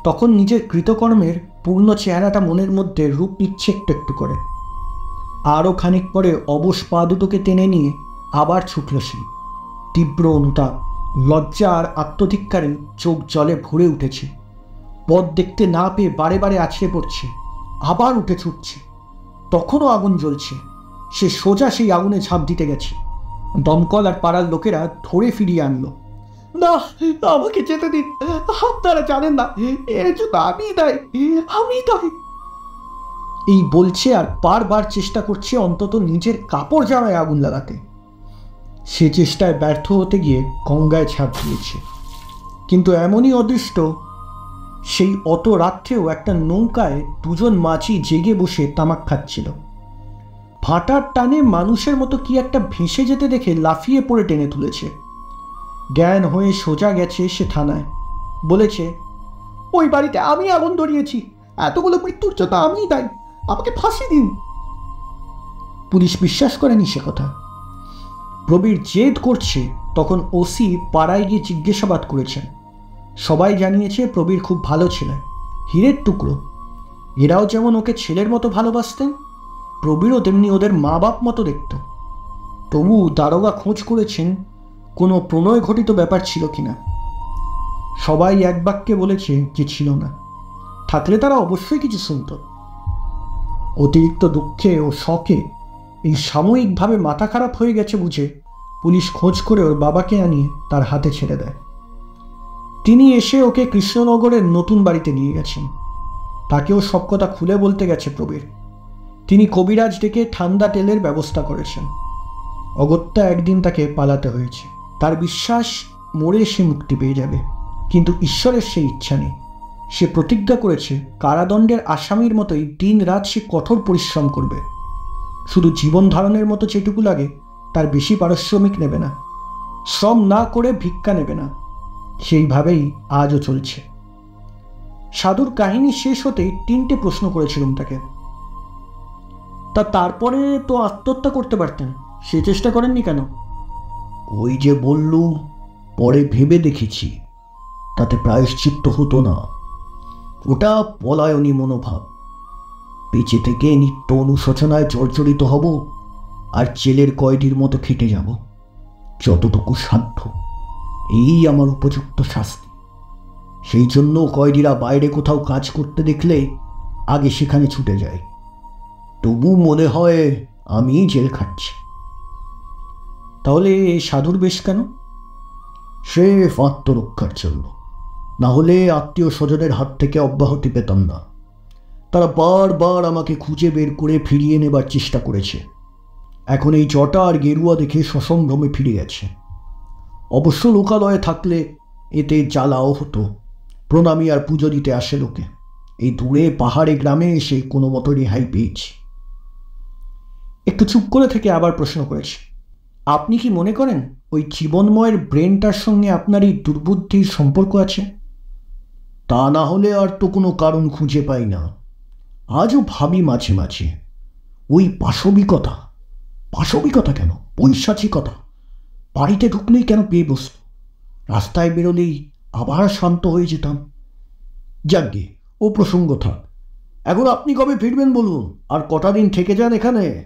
Speaker 1: তখন নিজের কৃতকর্মের পূর্ণ চেহারাটা মনের মধ্যে রূপ নিচ্ছে একটু একটু করে। আরও খানিক পরে অবশ পা দুটোকে টেনে নিয়ে আবার ছুটল সে। তীব্র অনুতাপ, লজ্জা আর আত্মধিক্কারে চোখ জলে ভরে উঠেছে। পথ দেখতে না পেয়ে বারে বারে আছড়ে পড়ছে, আবার উঠে ছুটছে। তখনও আগুন জ্বলছে। সে সোজা সেই আগুনে ঝাঁপ দিতে গেছে। দমকল আর পাড়ার লোকেরা ধরে ফিরিয়ে আনলো। না, আমাকে যেতে দিন, আপনারা জানেন না এর জন্য আমি দায়ী। এই বলছে আর বারবার চেষ্টা করছে অন্তত নিজের কাপড় জামায় আগুন লাগাতে। সে চেষ্টায় ব্যর্থ হতে গিয়ে গঙ্গায় ঝাঁপ দিয়েছে। কিন্তু এমনই অদৃষ্ট, সেই অত রাত্রেও একটা নৌকায় দুজন মাঝি জেগে বসে তামাক খাচ্ছিল। ভাটার টানে মানুষের মতো কি একটা ভেসে যেতে দেখে লাফিয়ে পড়ে টেনে তুলেছে। জ্ঞান হয়ে সোজা গেছে সে থানায়, বলেছে, ওই বাড়িতে আমি আগুন ধরিয়েছি, এতগুলো মৃত্যুর জন্য আমিই দায়ী, আমাকে ফাঁসি দিন। পুলিশ বিশ্বাস করেনি সে কথা। প্রবীর জেদ করছে তখন ওসি পাড়ায় গিয়ে জিজ্ঞাসাবাদ করেছেন। সবাই জানিয়েছে প্রবীর খুব ভালো ছেলে, হীরের টুকরো। এরাও যেমন ওকে ছেলের মতো ভালোবাসতেন, প্রবীরও তেমনি ওদের মা বাপ মতো দেখত। তবু দারোগা খোঁজ করেছেন কোনো প্রণয় ঘটিত ব্যাপার ছিল কিনা। সবাই এক বাক্যে বলেছে যে ছিল না, থাকলে তারা অবশ্যই কিছু শুনত। অতিরিক্ত দুঃখে ও শখে এই সাময়িকভাবে মাথা খারাপ হয়ে গেছে বুঝে পুলিশ খোঁজ করে ওর বাবাকে আনিয়ে তার হাতে ছেড়ে দেয়। তিনি এসে ওকে কৃষ্ণনগরের নতুন বাড়িতে নিয়ে গেছেন। তাকেও সব কথা খুলে বলতে গেছে প্রবীর। তিনি কবিরাজ ডেকে ঠান্ডা তেলের ব্যবস্থা করেছেন। অগত্যা একদিন তাকে পালাতে হয়েছে। তার বিশ্বাস মরে সে মুক্তি পেয়ে যাবে, কিন্তু ঈশ্বরের সেই ইচ্ছা নেই। সে প্রতিজ্ঞা করেছে কারাদণ্ডের আসামির মতোই দিন রাত সে কঠোর পরিশ্রম করবে। শুধু জীবন ধারণের মতো যেটুকু লাগে তার বেশি পারিশ্রমিক নেবে না, শ্রম না করে ভিক্ষা নেবে না। সেইভাবেই আজও চলছে। সাধুর কাহিনী শেষ হতেই 3টে প্রশ্ন করেছিলাম তাকে। তারপরে তো আত্মহত্যা করতে পারতেন, সে চেষ্টা করেননি কেন?
Speaker 2: ওই যে বললুম, পরে ভেবে দেখেছি তাতে প্রায়শ্চিত্ত হতো না। ওটা পলায়নী মনোভাব। বেঁচে থেকে নিত্য অনুশোচনায় জর্জরিত হব আর জেলের কয়েদির মতো খেটে যাব যতটুকু সাধ্য। এই আমার উপযুক্ত শাস্তি। সেই জন্য কয়েদিরা বাইরে কোথাও কাজ করতে দেখলে আগে সেখানে ছুটে যায়। তবু মনে হয় আমি জেল খাচ্ছি।
Speaker 1: তাহলে এই সাধুর বেশ কেন?
Speaker 2: স্রেফ আত্মরক্ষার জন্য, না হলে আত্মীয় স্বজনের হাত থেকে অব্যাহতি পেতাম না। তারা বারবার আমাকে খুঁজে বের করে ফিরিয়ে নেবার চেষ্টা করেছে। এখন এই জটা আর গেরুয়া দেখে সসম্ভ্রমে ফিরে গেছে। অবশ্য লোকালয়ে থাকলে এতে জ্বালাও হতো। প্রণামী আর পুজো দিতে আসে লোকে। এই দূরে পাহাড়ে গ্রামে এসে কোনো মতো রেহাই পেয়েছি।
Speaker 1: একটু চুপ করে থেকে আবার প্রশ্ন করেছি, আপনি কি মনে করেন ওই জীবনময়ের ব্রেনটার সঙ্গে আপনার এই দুর্বুদ্ধির সম্পর্ক আছে?
Speaker 2: তা না হলে আর তো কোনো কারণ খুঁজে পাই না। আজও ভাবি মাঝে মাঝে, ওই পাশবিকতা কেন, পৈশাচিকতা বাড়িতে ঢুকলেই কেন পেয়ে বসত, রাস্তায় বেরোলেই আবার শান্ত হয়ে যেতাম। যাকগে, ও প্রসঙ্গ থাক। এখন আপনি কবে ফিরবেন বলুন, আর কটা দিন থেকে যান এখানে।